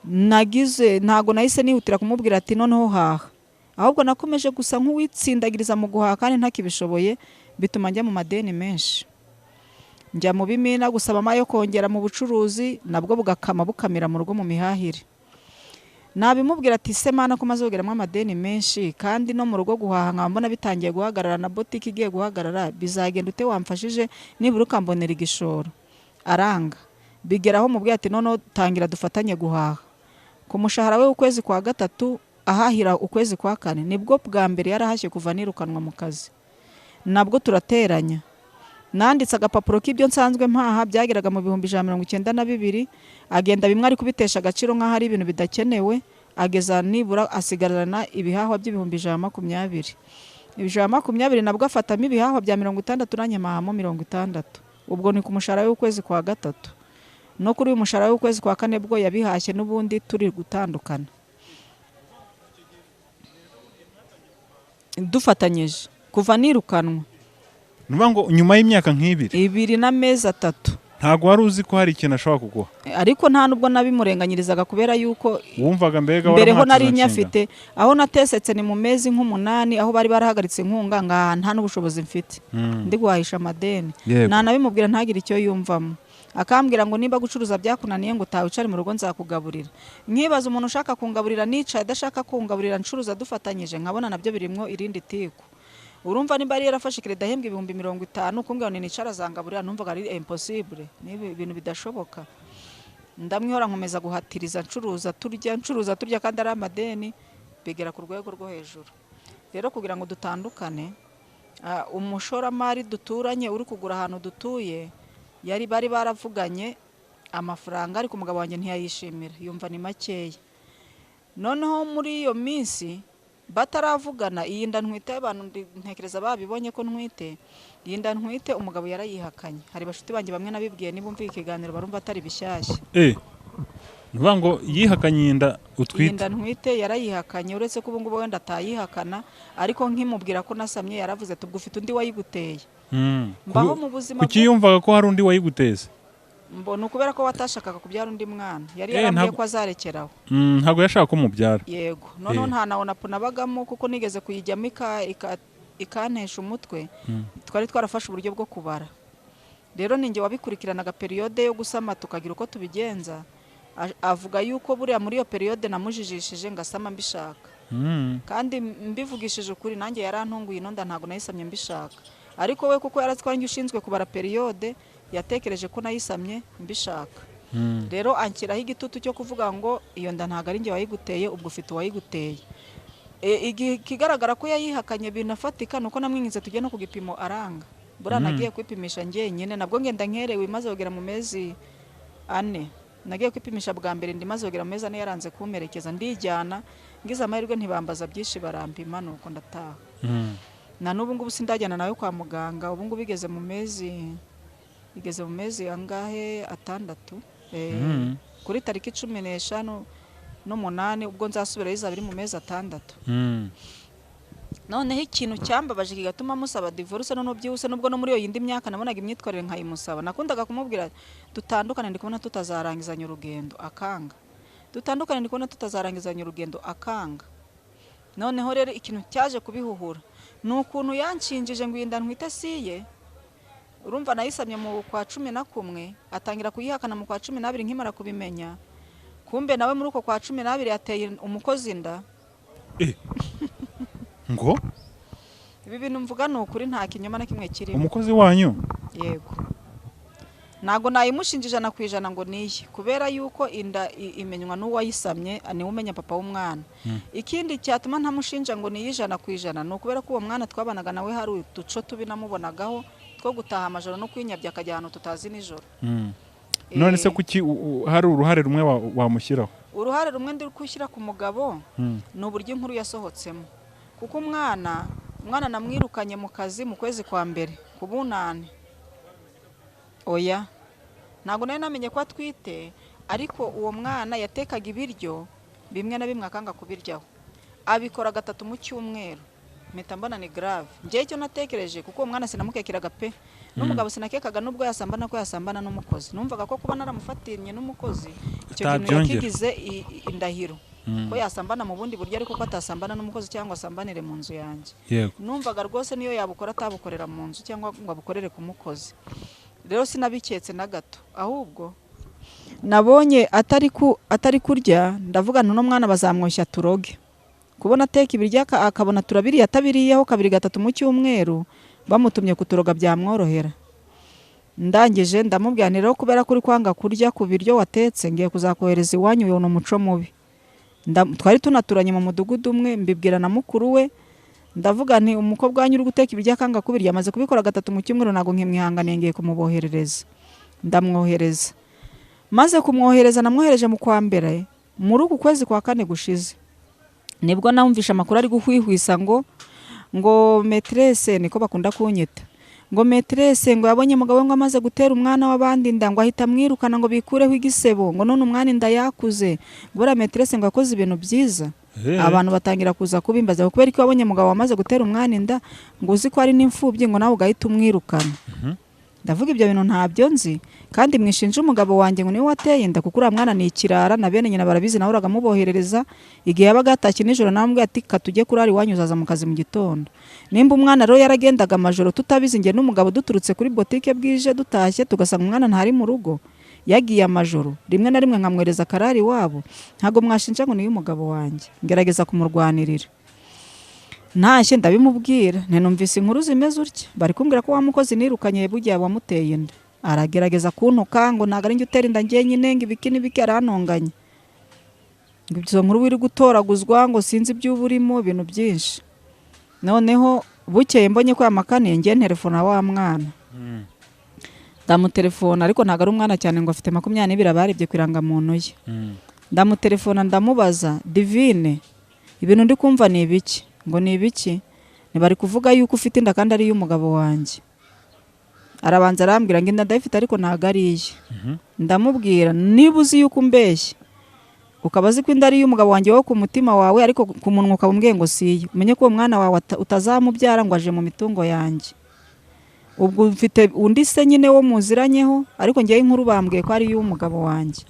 ntago nahise nihutira kumubwira ati noneho haha. Ahubwo nakomeje gusa nk'uwitsindagiriza mu guhaha kandi ntakibishoboye, bituma njya mu madeni menshi. Njya mu bimina gusaba amayo kongera mu bucuruzi, nabwo bukamira mu rugo mu mihahire. Nabimubwira ati se mana ko maze kugeramo amadeni menshi, kandi no mu rugo guhaha nkambona bitangiye guhagarara, na botike igiye guhagarara, bizagenda ute wamfashije nibura ukambonera igishoro? Aranga. Bigeraho mubwira ati noneho tangira dufatanye guhaha. Ku mushahara we ukwezi kwa gatatu ahahira ukwezi kwa kane, nibwo bwa mbere yarahashye kuva nirukanwa mu kazi. Nabwo turateranya. Nanditse agapapuro k'ibyo nsanzwe mpaha byageraga mu 192, agenda bimwe ari kubitesha agaciro nk'aho ari ibintu bidakenewe, ageza nibura asigarana ibihahwa by'120. 120 nabwo afatamo ibihahwa bya 60 nanjye mahamo 60. Ubwo ni ku mushahara w'ukwezi kwa gatatu. No kuri uyu mushahara w'ukwezi kwa kane bwo yabihashye, n'ubundi turi gutandukana. Dufatanyije kuva nirukanwa. Nuba ngo nyuma y'imyaka nk'ibiri 2 n'amezi 3, ntago wari uzi ko hari ikintu ashobora kuguha. Ariko nta nubwo nabimurenganyirizaga, kubera yuko wumvaga mbere ho nari nyafite. Aho natesetse ni mu mezi nk'umunani, aho bari barahagaritse inkunga, nta n'ubushobozi mfite, ndi guhahisha amadeni. Nabimubwira ntagire icyo yumvamo. Akambwira ngo niba gucuruza byakunaniye ngo utawicare mu rugo nzakugaburira. Nkibaza umuntu ushaka kungaburira nicaye, adashaka kungaburira ncuruza dufatanyije, nkabona nabyo birimwo irindi tiku. Urumva niba ari yarafashe kireda ahembwa 50,000, kumbwira ngo nicara zangaburira, numvaga ari impossible, niba ibintu bidashoboka. Ndamwihora nkomeza guhatiriza ncuruza turya kandi ari amadeni, bigera ku rwego rwo hejuru. Rero kugira ngo dutandukane, umushoramari duturanye uri kugura ahantu dutuye, bari baravuganye amafaranga, ariko umugabo wanjye ntiyayishimira, yumva ni makeya. Noneho muri iyo minsi bataravugana, iyi nda ntwite, abantu ntekereza babibonye ko ntwite, iyi nda ntwite umugabo yarayihakanye. Hari bashuti banjye bamwe nabibwiye, niba umva ikiganiro barumva atari bishyashya. Nuba ngo yihakanye inda utwite. Iyi nda ntwite yarayihakanye, uretse ko ubu ngubu wenda atayihakana, ariko nkimubwira ko nasamye yaravuze ati ubwo ufite undi wayiguteye. Mbaho mu buzima. Kuki yumvaga ko hari undi wayiguteze? Mbona ukubera ko watashakaga kubyara undi mwana, yari yarambwiye ko azarekeraho. Ntago yashaka ko mubyara. Yego. Noneho nta nawo nabagamo, kuko nigeze kuyijyamo ikantesha umutwe. Twari twarafashe uburyo bwo kubara. Rero ninjye wabikurikiranaga periode yo gusama, tukagira uko tubigenza. Avuga yuko buriya muri iyo periode namujijishije ngasama mbishaka. kandi mbivugishije ukuri nanjye yarantunguye ino nda ntabwo nayisamye mbishaka, ariko we kuko yaratwanjye ushinzwe kubara periode yatekereje ko nayisamye mbishaka. Rero anshyiraho igitutu cyo kuvuga ngo iyo nda ntabwo ari njye wayiguteye, ubwo ufite uwayiguteye. Kigaragara ko yayihakanye binafatika nuko namwinginze tujye no ku gipimo aranga. Buriya nagiye kwipimisha njyenyine, nabwo ngenda nkerewe maze kugera mu mezi 4. Nagiye kwipimisha bwa mbere maze kugera mu mezi 4 yaranze kumperekeza, ndijyana ngize amahirwe ntibambaza byinshi barampima nuko ndataha. Na n'ubu ngubu sindajyana nawe kwa muganga, ubu ngubu igeze mu mezi angahe 6. Kuri tariki 15 ubwo nzasubira izaba iri mu mezi 6. Noneho ikintu cyambabaje kigatuma musaba divorce none byihuse, nubwo no muri iyo yindi myaka nabonaga imyitwarire nkayimusaba. Nakundaga kumubwira dutandukane, ndi kubona tutazarangizanya urugendo akanga. Dutandukane, ndi kubona tutazarangizanya urugendo akanga. Noneho rero ikintu cyaje kubihuhura nukuntu yanshinjije ngo inda ntwite siye. Urumva nayisamye mu kwa 11, atangira kuyihakana mu kwa 12 nkimara kubimenya. Kumbe nawe muri uko kwa 12 yateye umukozi inda. Ngo ibi bintu mvuga ni ukuri, nta kinyoma na kimwe kirimo. Umukozi wanyu? Yego. Ntago nayimushinjije na kwijana ngo niye, kubera yuko inda imenywa n'uwayisamye, ni umenya papa w'umwana. Ikindi cyatuma ntamushinja ngo niyijana kwijana no kubera ko uwo mwana twabanaga nawe hari utuco tubi namubonagaho two gutaha amajoro no kwinyabya akajya ahantu tutazi nijoro. None se kuki hari uruhare rumwe wamushyiraho? Uruhare rumwe ndi kushyira ku mugabo ni uburyo inkuru yasohotsemo, kuko umwana namwirukanye mu kazi mu kwezi kwa mbere ku bunane. Oya, ntabwo nari namenye ko atwite, ariko uwo mwana yatekaga ibiryo bimwe na bimwe akanga kubiryaho, abikora 3 mu cyumweru. Mpita mbona ni grave. Njye icyo natekereje, kuko uwo mwana sinamukekeraga pe, n'umugabo sinakekaga nubwo yasambana n'umukozi. Numvaga ko kuba naramufatiranye n'umukozi icyo kintu yakigize indahiro ko yasambana mu bundi buryo, ariko ko atasambana n'umukozi cyangwa asambanire mu nzu yanjye. Numvaga rwose niyo yabukora atabukorera mu nzu cyangwa ngo abukorere ku mukozi. Rero sinabiketse na gato, ahubwo nabonye atari kurya, ndavuga no mwana bazamwoshya turoge. Kubona ateka ibiryo akabona turabiriye atabiriyeho 2-3 mu cyumweru, bamutumye kuturoga byamworohera. Ndangije ndamubwira rero kubera kuri kwanga kurya ku biryo watetse, ngiye kuzakohereza iwanyu, uyo no muco mubi. Twari tunaturanye mu mudugudu umwe, mbibwira na mukuru we, ndavuga nti umukobwa wanyu uri guteka ibiryo akanga kubirya, amaze kubikora 3 mu cyumweru, nago nkimwihanganiye, ngiye kumuboherereza. Ndamwohereza. Maze kumwohereza namwohereje mu kwa mbere, muri uku kwezi kwa 4 gushize. Nibwo namumvisha amakuru ari guhwihwisa ngo maîtresse, niko bakunda kunyita, ngo maîtresse ngo yabonye mugabo ngo amaze gutera umwana w'abandi nda, ngo ahita mwirukana ngo bikureho igisebo, ngo none umwana inda yakuze. Bora maîtresse ngo akoze ibintu byiza. Abantu batangira kuza kubimbaza kubera ko yabonye mugabo wamaze gutera umwana inda, ngo uzi ko ari n'imfubyi, ngo nawe ugahita umwirukana. Ndavuga ibyo bintu ntabyo nzi, kandi mwishinje umugabo wanjye ngo niwe wateye inda, kuko uriya mwana ni ikirara, na bene nyina barabizi, nawe uragamuboherereza. Igihe yabaga atashye nijoro namwe ati katujye kurari wanyu uzaza mu kazi mu gitondo. Nimba umwana rero yaragendaga amajoro tutabizi, nge n'umugabo duturutse kuri botike bwije dutashye tugasanga umwana ntari mu rugo, yagiye amajoro, rimwe na rimwe nkamwereza karari wabo, ntago mwashinja ngo niyo umugabo wanjye. Ngerageza kumurwanirira, ntashye ndabimubwira, numvise inkuru zimeze utya, bari kumbwira ko wamukozi nirukanye bugiye wamuteye inda. Aragerageza kuntuka ngo ntago ari njye utera inda njyenyine, ngo ibiki n'ibiki aranonganye, ngo izo nkuru wiri gutoraguzwa, ngo sinzi iby'uburimo, ibintu byinshi. Noneho bukeye mbonye ko yamakaniye, ngiye telefona wa mwana, ndamutelefona, ariko ntago ari umwana cyane, ngo afite 22 abarebye kwiranga muntu ye. Ndamutelefona ndamubaza, Divine, ibintu ndi kumva ni ibiki? Ngo ni ibiki? Nibari kuvuga yuko ufite inda kandi ari y'umugabo wanjye. Arabanza arambwira ngo inda ndayifite ariko ntago ari iye. Ndamubwira niba uzi yuko umbeshye, ukabazi ko inda ari y'umugabo wanjye wo ku mutima wawe, ariko ku munwa ukabumbwiye ngo siye, umenye ko uwo mwana wawe utazamubyara ngo aje mu mitungo yanjye. Ubwo mfite undi se nyine wo muziranyeho, ariko ngiye inkuru bambwiye ko ari y'umugabo wanjye.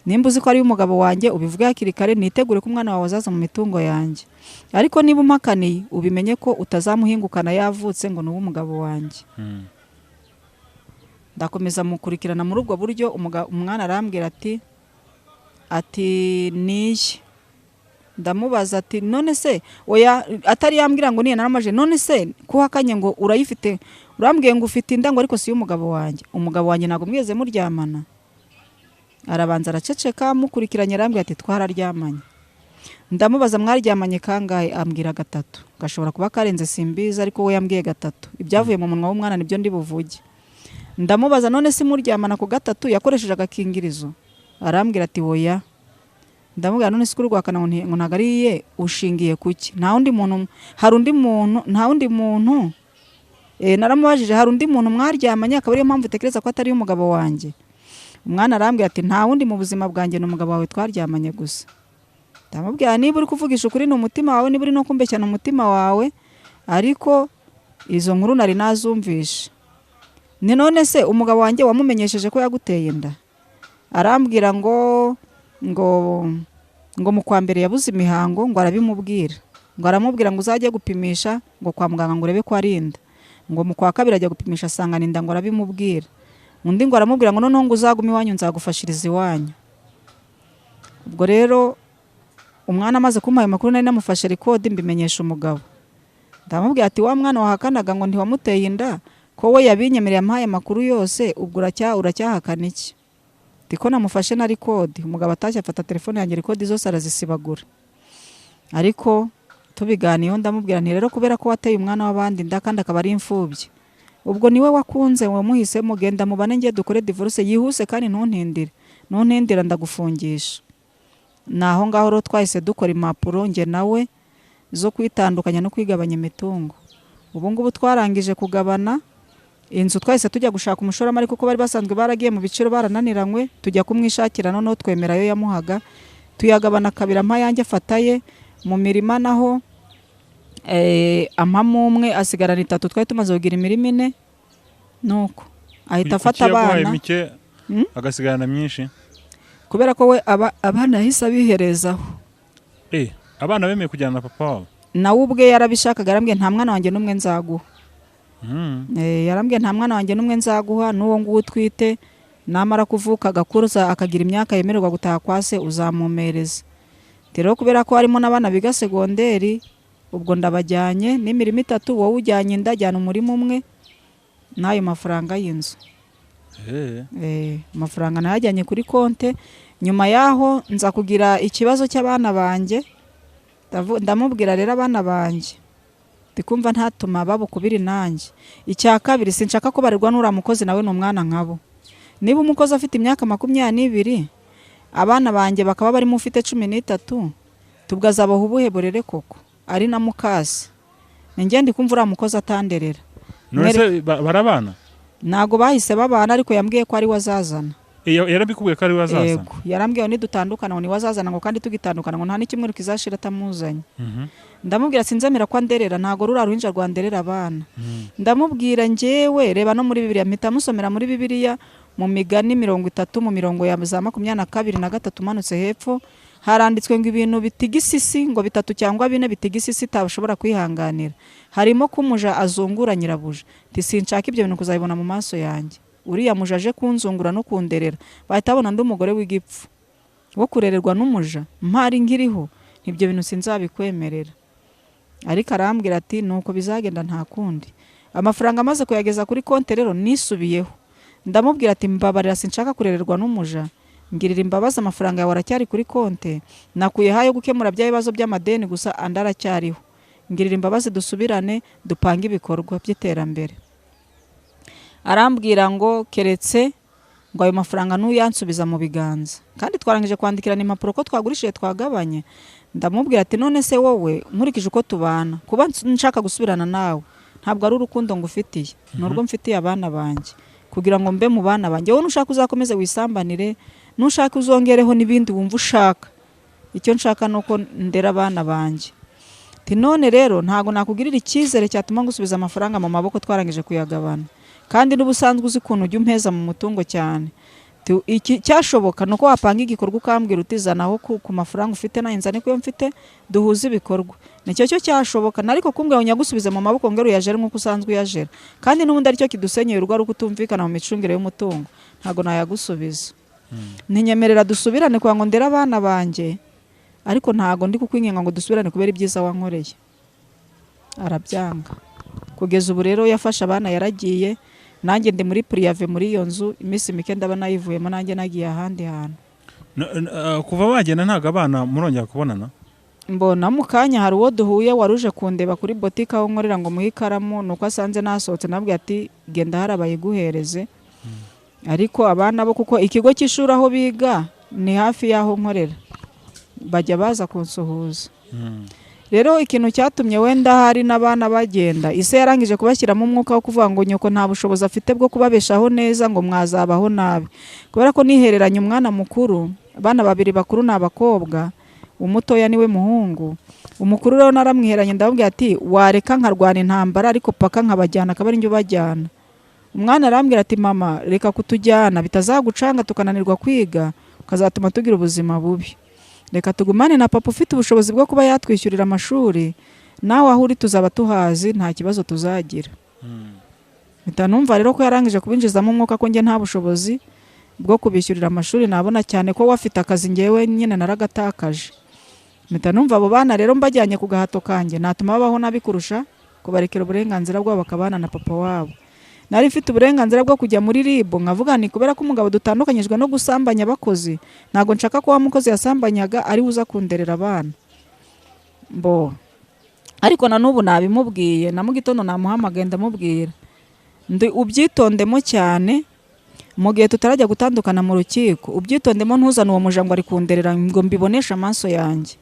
Nimba uzi ko ari y'umugabo wanjye ubivuge hakiri kare, nitegure ko umwana wawe azaza mu mitungo yanjye. Ariko niba umpakaniye ubimenye ko utazamuhingukana yavutse ngo nuwo umugabo wanjye. Ndakomeza mukurikirana muri ubwo buryo. Umwana arambwira ati niye. ndamubaza ati none se oya atari yambwira ngo niye naramaje none se kuhakanye ngo urayifite urambwiye ngo ufite inda ngo ariko si umugabo wanjye ntago mweze muryamana. Arabanza araceceka mukurikiranye arambwira ati twararyamanye. Ndamubaza mwaryamanye kangahe? Ambwira 3. Gashobora kuba karenze simbiza ariko we yambwiye 3. Ibyavuye mu munwa w'umwana nibyo ndi buvuge. Ndamubaza none si muryamana ku 3 yakoresheje agakingirizo? Arambwira ati oya. Ndamubwira none si kurwakana ngo ntagariye ushingiye kuki? Nta undi muntu naramubajije hari undi muntu mwaryamanye akaba ariyo mpamvu utekereza ko atari umugabo wanjye? Umwana arambwira ati nta wundi mu buzima bwanjye n'umugabo wawe twaryamanye gusa. Ndamubwira niba uri kuvugisha ukuri n'umutima wawe, niba uri no kumbeshya n'umutima wawe, ariko izo nkuru nari nazumvisha. Ni none se umugabo wanjye wamumenyesheje ko yaguteye inda? Arambwira ngo mu kwa mbere yabuze imihango ngo arabimubwira, ngo aramubwira ngo uzajye gupimisha ngo kwa muganga ngo urebe ko ari inda, ngo mu kwa kabiri ajya gupimisha asanga inda ngo arabimubwira, undi ngo aramubwira ngo noneho ngo uzagume iwanyu nzagufashiriza iwanyu. Ubwo rero umwana amaze kumuha amakuru nari namufashe record mbimenyesha umugabo. Ndamubwira ati wa mwana wahakanaga ngo ntiwamuteye inda ko we yabinyemereye ampaye amakuru yose, ubwo uracyahakana iki? Tiko namufashe na record. Umugabo atashye afata telefone yanjye record zose arazisibagura. Ariko tubiganiyeho ndamubwira nti rero kubera ko wateye umwana w'abandi nda kandi akaba ari imfubyi, ubwo niwe wakunze wamuhise mugenda mubane ngiye dukore divorce yihuse kandi ntuntindira ndagufungisha. Naho ngaho ro twahise dukora impapuro nge nawe zo kwitandukanya no kwigabanya imitungo. Ubu ngubu twarangije kugabana inzu, twahise tujya gushaka umushoramari kuko bari basanzwe baragiye mu biciro barananiranywe, tujya kumwishakira noneho twemera yo yamuhaga, tuyagabana kabira ampa yanjye afataye mu mirima, naho amamo umwe asigarana 3, twari tumaze kugira imirima 4, nuko ahita afata abana agasigarana myinshi kubera ko we abana yahise abiherezaho. Abana bemeye kujyana na papa wabo? Nawe ubwe yarabishakaga, arambwiye nta mwana wanjye n'umwe nzaguha. Yarambwiye nta mwana wanjye n'umwe nzaguha, n'uwo nguwo utwite namara kuvuka agakuruza akagira imyaka yemererwa gutaha kwa se uzamumereza. Rero kubera ko harimo n'abana biga segonderi, ubwo ndabajyanye n'imirimo 3, wowe ujyanye ndajyana umurimo umwe n'ayo mafaranga y'inzu. Amafaranga nayajyanye kuri konte. Nyuma yaho nza kugira ikibazo cy'abana banjye, ndamubwira rero abana banjye ndikumva ntatuma babukubiri nanjye. Icya kabiri sinshaka ko barirwa n'ura mukozi nawe n'umwana nkabo. Niba umukozi afite imyaka 22 abana banjye bakaba barimo ufite 13, tubwazabaho ubuhe burere koko ari na mukasi? Ninjye ndikumva ura mukozi atanderera. None barabana? Nago bahise babana, ariko yambwiye ko ari wazazana. Yarabikubwiye ko ari wazazana? Yego, yarambwiye ni dutandukana ngo ni wazazana, ngo kandi tugitandukana ngo nta n'ikimwe rukizashira atamuzanye. Ndamubwira sinzemera ko anderera, ntago rura ruhinja rwanderera abana. Ndamubwira njyewe reba no muri Bibiliya, mpita musomera muri Bibiliya mu Migani 30 mu mirongo ya za 22 na 3 manutse hepfo, haranditswe ngo ibintu bitigisisi ngo 3 cyangwa 4 bitigisisi tabashobora kwihanganira, harimo kumuja azungura nyirabuja. Sinshaka ibyo bintu kuzabibona mu maso yanjye. Uriya muja aje kunzungura no kunderera, bahita babona ndi umugore w'igipfu wo kurererwa n'umuja mpari nkiriho, ibyo bintu sinzabikwemerera. Ariko arambwira ati nuko bizagenda nta kundi. Amafaranga amaze kuyageza kuri konte rero nisubiyeho, ndamubwira ati mbabarira sinshaka kurererwa n'umuja, ngirira imbabazi amafaranga yawe aracyari kuri konte, nakuye hayo gukemura bya bibazo by'amadeni gusa andaracyariho, ngirira imbabazi dusubirane dupanga ibikorwa by'iterambere. Arambwira ngo keretse ngo ayo mafaranga n'uyansubiza mu biganza, kandi twarangije kwandikirana impapuro ko twagurishije twagabanye. Ndamubwira ati none se wowe nkurikije uko tubana, kuba nshaka gusubirana nawe ntabwo ari urukundo ngufitiye, n'urwo mfitiye abana banjye kugira ngo mbe mu bana banjye. Wowe nushaka uzakomeze wisambanire, nushaka uzongereho n'ibindi wumva ushaka, icyo nshaka nuko ndera abana banjye. None rero ntago nakugirira icyizere cyatuma ngusubiza amafaranga mu maboko twarangije kuyagabana, kandi n'ubusanzwe uzi kuntu ujya umpeza mu mutungo cyane. Iki cyashoboka nuko wapanga igikorwa ukambwira utizanaho ku mafaranga ufite na inzane ko mfite duhuza ibikorwa, nicyo cyo cyashoboka. Nariko kumbwira unyagusubize mu maboko ngero yajere nkuko usanzwe yajera, kandi n'ubundi aricyo kidusenyeye urugo ruko utumvikana mu micungire y'umutungo, ntago nayagusubiza. Ninyemerera dusubirane kwa ngo ndera abana banjye, ariko ntago ndi kukwinginga ngo dusubirane kubera ibyiza wankoreye. Arabyanga. Kugeza ubu rero yafashe abana yaragiye, nanjye ndi muri priyave muri iyo nzu, iminsi mike ndaba nayivuyemo nanjye nagiye ahandi hantu. Kuva bagenda ntago abana murongera kubonana? Mbona mu kanya hari uwo duhuye waruje kundeba kuri botike aho nkorera ngo muhe ikaramu, nuko asanze nasohotse nabwiye ati genda harabaye guhereze. Ariko abana bo kuko ikigo cy'ishuri aho biga ni hafi y'aho nkorera, bajya baza kunsuhuza. Rero ikintu cyatumye wenda hari n'abana bagenda, ise yarangije kubashyiramo umwuka wo kuvuga ngo nyoko nta bushobozi afite bwo kubabeshaho neza ngo mwazabaho nabi, kubera ko nihereranye umwana mukuru, abana babiri bakuru ni abakobwa, umutoya niwe muhungu. Umukuru rero naramwiheranye ndamubwira ati wareka nkarwana intambara ariko paka nkabajyana akaba ari njye ubajyana. Umwana arambwira ati mama reka kutujyana bitazagucanga tukananirwa kwiga ukazatuma tugira ubuzima bubi, reka tugumane na papa ufite ubushobozi bwo kuba yatwishyurira amashuri, nawe aho uri tuzaba tuhazi nta kibazo tuzagira. Mpita numva rero ko yarangije kubinjizamo umwuka ko njye nta bushobozi bwo kubishyurira amashuri nabona, cyane ko wafite akazi njyewe nyine naragatakaje. Mpita numva abo bana rero mbajyanye ku gahato kanjye natuma babaho nabi kurusha kubarekera uburenganzira bwabo bakabana na papa wabo. Nari mfite uburenganzira bwo kujya muri RIB nkavuga ni kubera ko umugabo dutandukanyijwe no gusambanya abakozi, ntago nshaka ko wa mukozi yasambanyaga ari uza kunderera abana. Ariko na n'ubu nabimubwiye, na mu gitondo namuhamagaye ndamubwira ndi ubyitondemo cyane, mu gihe tutarajya gutandukana mu rukiko ubyitondemo, ntuzane uwo muja ngo ari kunderera ngo mbibonesha amaso yanjye,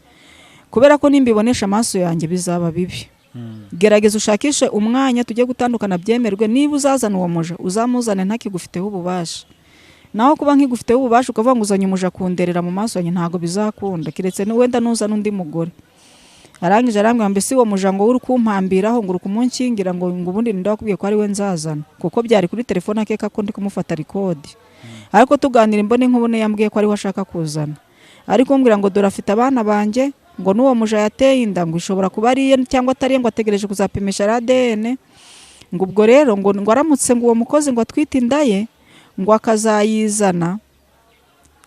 kubera ko nimbibonesha amaso yanjye bizaba bibi. Gerageza ushakishe umwanya tujye gutandukana byemerwe, niba uzazana uwo muja uzamuzane ntakigufiteho ububasha, naho kuba nkigufiteho ububasha ukavuga ngo uzanye umuja kunderera mu maso yanjye ntago bizakunda, kiretse wenda nuzana undi mugore. Arangije arambwira mbese uwo muja ngo uri kumpambiraho ngo uri kumunkingira ngo ubundi ninde wakubwiye ko ari we nzazana, kuko byari kuri telefone akeka ko ndi kumufata record. Ariko tuganira imbone nkubone yambwiye ko ari we ashaka kuzana, ariko umbwira ngo dore afite abana banjye, ngo n'uwo muja yateye inda ngo ishobora kuba ari iye cyangwa atari iye, ngo ategereje kuzapimisha ADN, ngo ubwo rero ngo aramutse ngo uwo mukozi ngo atwite inda ye ngo akazayizana,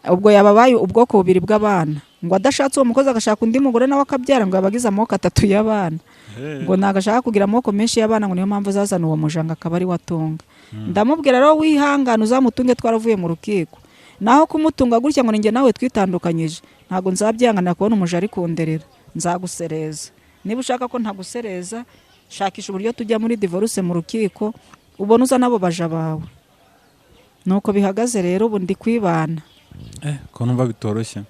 ubwo yababaye ubwoko bubiri bw'abana, ngo adashatse uwo mukozi agashaka undi mugore nawe akabyara ngo yabagize amoko 3 y'abana, ngo nagashaka kugira amoko menshi y'abana, ngo niyo mpamvu azazana uwo mujanga akaba ari watunga. Ndamubwira rero wihangana uzamutunge twaravuye mu rukiko, naho kumutunga gutya ngo ninjye nawe twitandukanyije ntago nzabyanganira kubona umuja ari kunderera, nzagusereza. Niba ushaka ko ntagusereza shakisha uburyo tujya muri divorce mu rukiko ubona uza nabo baja bawe. Nuko bihagaze rero ubu ndi kwibana. Ko numva bitoroshye.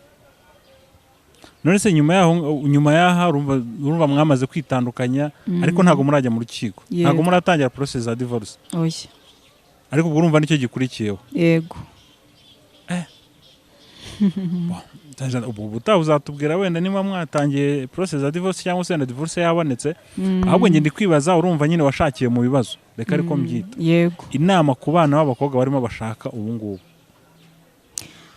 None se nyuma yaha urumva mwamaze kwitandukanya, ariko ntago murajya mu rukiko, ntago muratangira process za divorce? Oya. Ariko ubwo urumva nicyo gikurikiyeho? Yego. Ubu butaha uzatubwira wenda niba mwatangiye process za divorce cyangwa se na divorce yabonetse. Ahubwo nge ndi kwibaza urumva nyine washakiye mu bibazo, reka ariko mbyita. Yego. Inama ku bana b'abakobwa barimo bashaka ubu ngubu.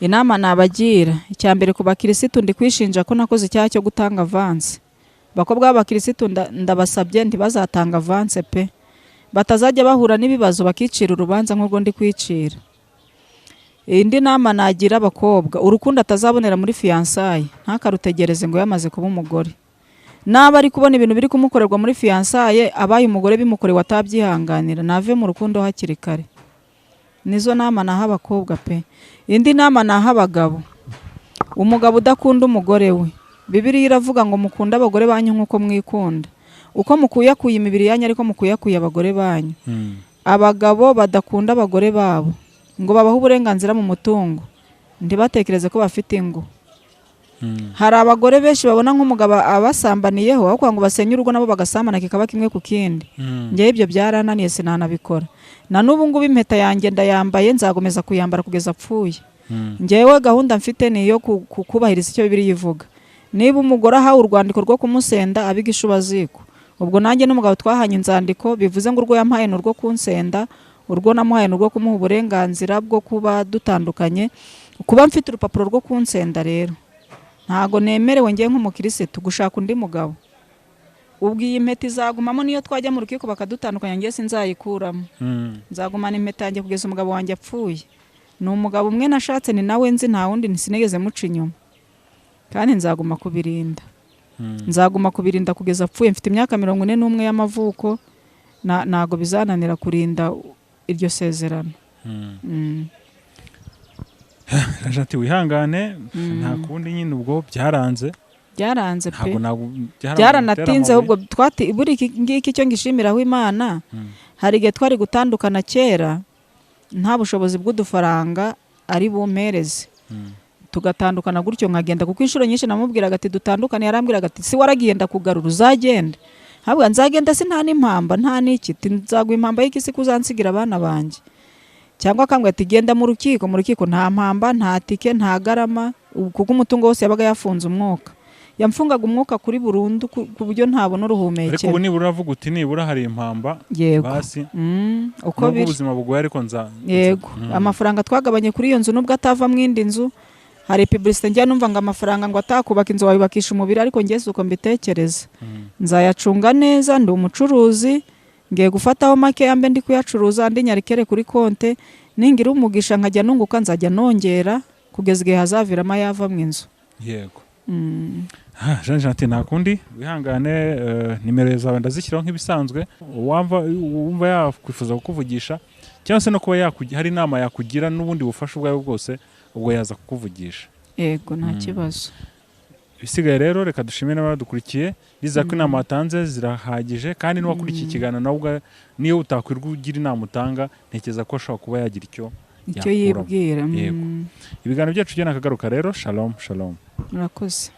Inama nabagira, icyambere ku bakirisitu ndi kwishinja ko nakoze icyaha cyo gutanga avance. Bakobwa b'abakirisitu ndabasabye ntibazatanga avance pe, batazajya bahura n'ibibazo bakicira urubanza nk'urwo ndi kwicira. Indi nama nagira abakobwa, urukundo atazabonera muri fiançailles ntakarutegereze ngo yamaze kuba umugore. Naba ari kubona ibintu biri kumukorerwa muri fiançailles abaye umugore bimukorewe atabyihanganira, nave mu rukundo hakiri kare. Nizo nama naha abakobwa pe. Indi nama naha abagabo, umugabo udakunda umugore we, Bibiliya iravuga ngo mukunda abagore banyu nk'uko mwikunda. Uko mukuyakuye imibiri yanyu ariko mukuyakuye abagore banyu. Abagabo badakunda abagore babo ngo babaho uburenganzira mu mutungo, ntibatekereze ko bafite ingo. Hari abagore benshi babona nk'umugabo abasambaniyeho aho kwa ngo basenye urugo nabo bagasambana kikaba kimwe ku kindi. Ngewe ibyo byarananiye sinanabikora. Na n'ubu ngubu impeta yanjye ndayambaye, nzagomeza kuyambara kugeza apfuye. Ngewe gahunda mfite ni iyo kubahiriza icyo Bibiliya ivuga. Niba umugore ahawe urwandiko rwo kumusenda abiga ishubaziko, ubwo nanjye n'umugabo twahanye inzandiko bivuze ngo urwo yampaye n'urwo kunsenda, urwo namuhaye n'urwo kumuha uburenganzira bwo kuba dutandukanye. Kuba mfite urupapuro rwo kunsenda rero ntago nemerewe ngiye nk'umukirisitu gushaka undi mugabo. Ubwo iyi impeta izagumamo niyo twajya mu rukiko bakadutandukanya ngiye sinzayikuramo. Nzagumana impeta yanjye kugeza umugabo wanjye apfuye. Ni umugabo umwe nashatse ni nawe nzi, nta wundi sinigeze muca inyuma. kandi nzaguma kubirinda nzaguma kubirinda kugeza apfuye. Mfite imyaka 41 y'amavuko, ntago bizananira kurinda iryo sezerano. Ati wihangane, nta kundi nyine ubwo byaranze pe, byaranatinze. ahubwo buri ngiki cyo ngishimiraho Imana. Hari igihe twari gutandukana kera nta bushobozi bw'udufaranga ari bumpereze, tugatandukana gutyo nkagenda, kuko inshuro nyinshi namubwiraga ati dutandukane, yarambwiraga ati si waragiye ndakugara uzagende. Habwa nzagenda si nta n'impamba nta n'iki, nzagwa impamba y'iki si kuzansigira abana banjye. Cyangwa akambwira ati genda mu rukiko nta mpamba nta tike nta garama, kuko umutungo wose yabaga yafunze umwuka. Yamfungaga umwuka kuri burundu ku buryo ntabona uruhumekero. Ariko ubu nibura avuga uti nibura hari impamba basi. Uko biri ubuzima bugoye ariko yego. Amafaranga twagabanye kuri iyo nzu nubwo atava mu indi nzu, hari publicité njya numva ngo amafaranga ngo atakubaka inzu wayubakisha umubiri, ariko ngeze uko mbitekereza. Nzayacunga neza, ndi umucuruzi, ngiye gufataho make yambe ndi kuyacuruza, andi nyarikere kuri konte, ningira umugisha nkajya nunguka nzajya nongera kugeza igihe hazaviramo yava mu inzu. Yego. Jean ati nakundi wihangane, nimero zawe ndazishyiraho nk'ibisanzwe, wumva yakwifuza kukuvugisha cyangwa se no kuba hari inama yakugira n'ubundi bufasha ubwawe bwose, ubwo yaza kukuvugisha. Yego, nta kibazo. Bisigaye rero reka dushimire n'abadukurikiye, biza ko inama watanze zirahagije, kandi n'uwakurikiye ikiganiro nawe niyo utakwirwa ugira inama utanga, ntekereza ko ashobora kuba yagira icyo yibwira. Yego. Ibiganiro byacu byo nakagaruka rero. Shalom. Murakoze.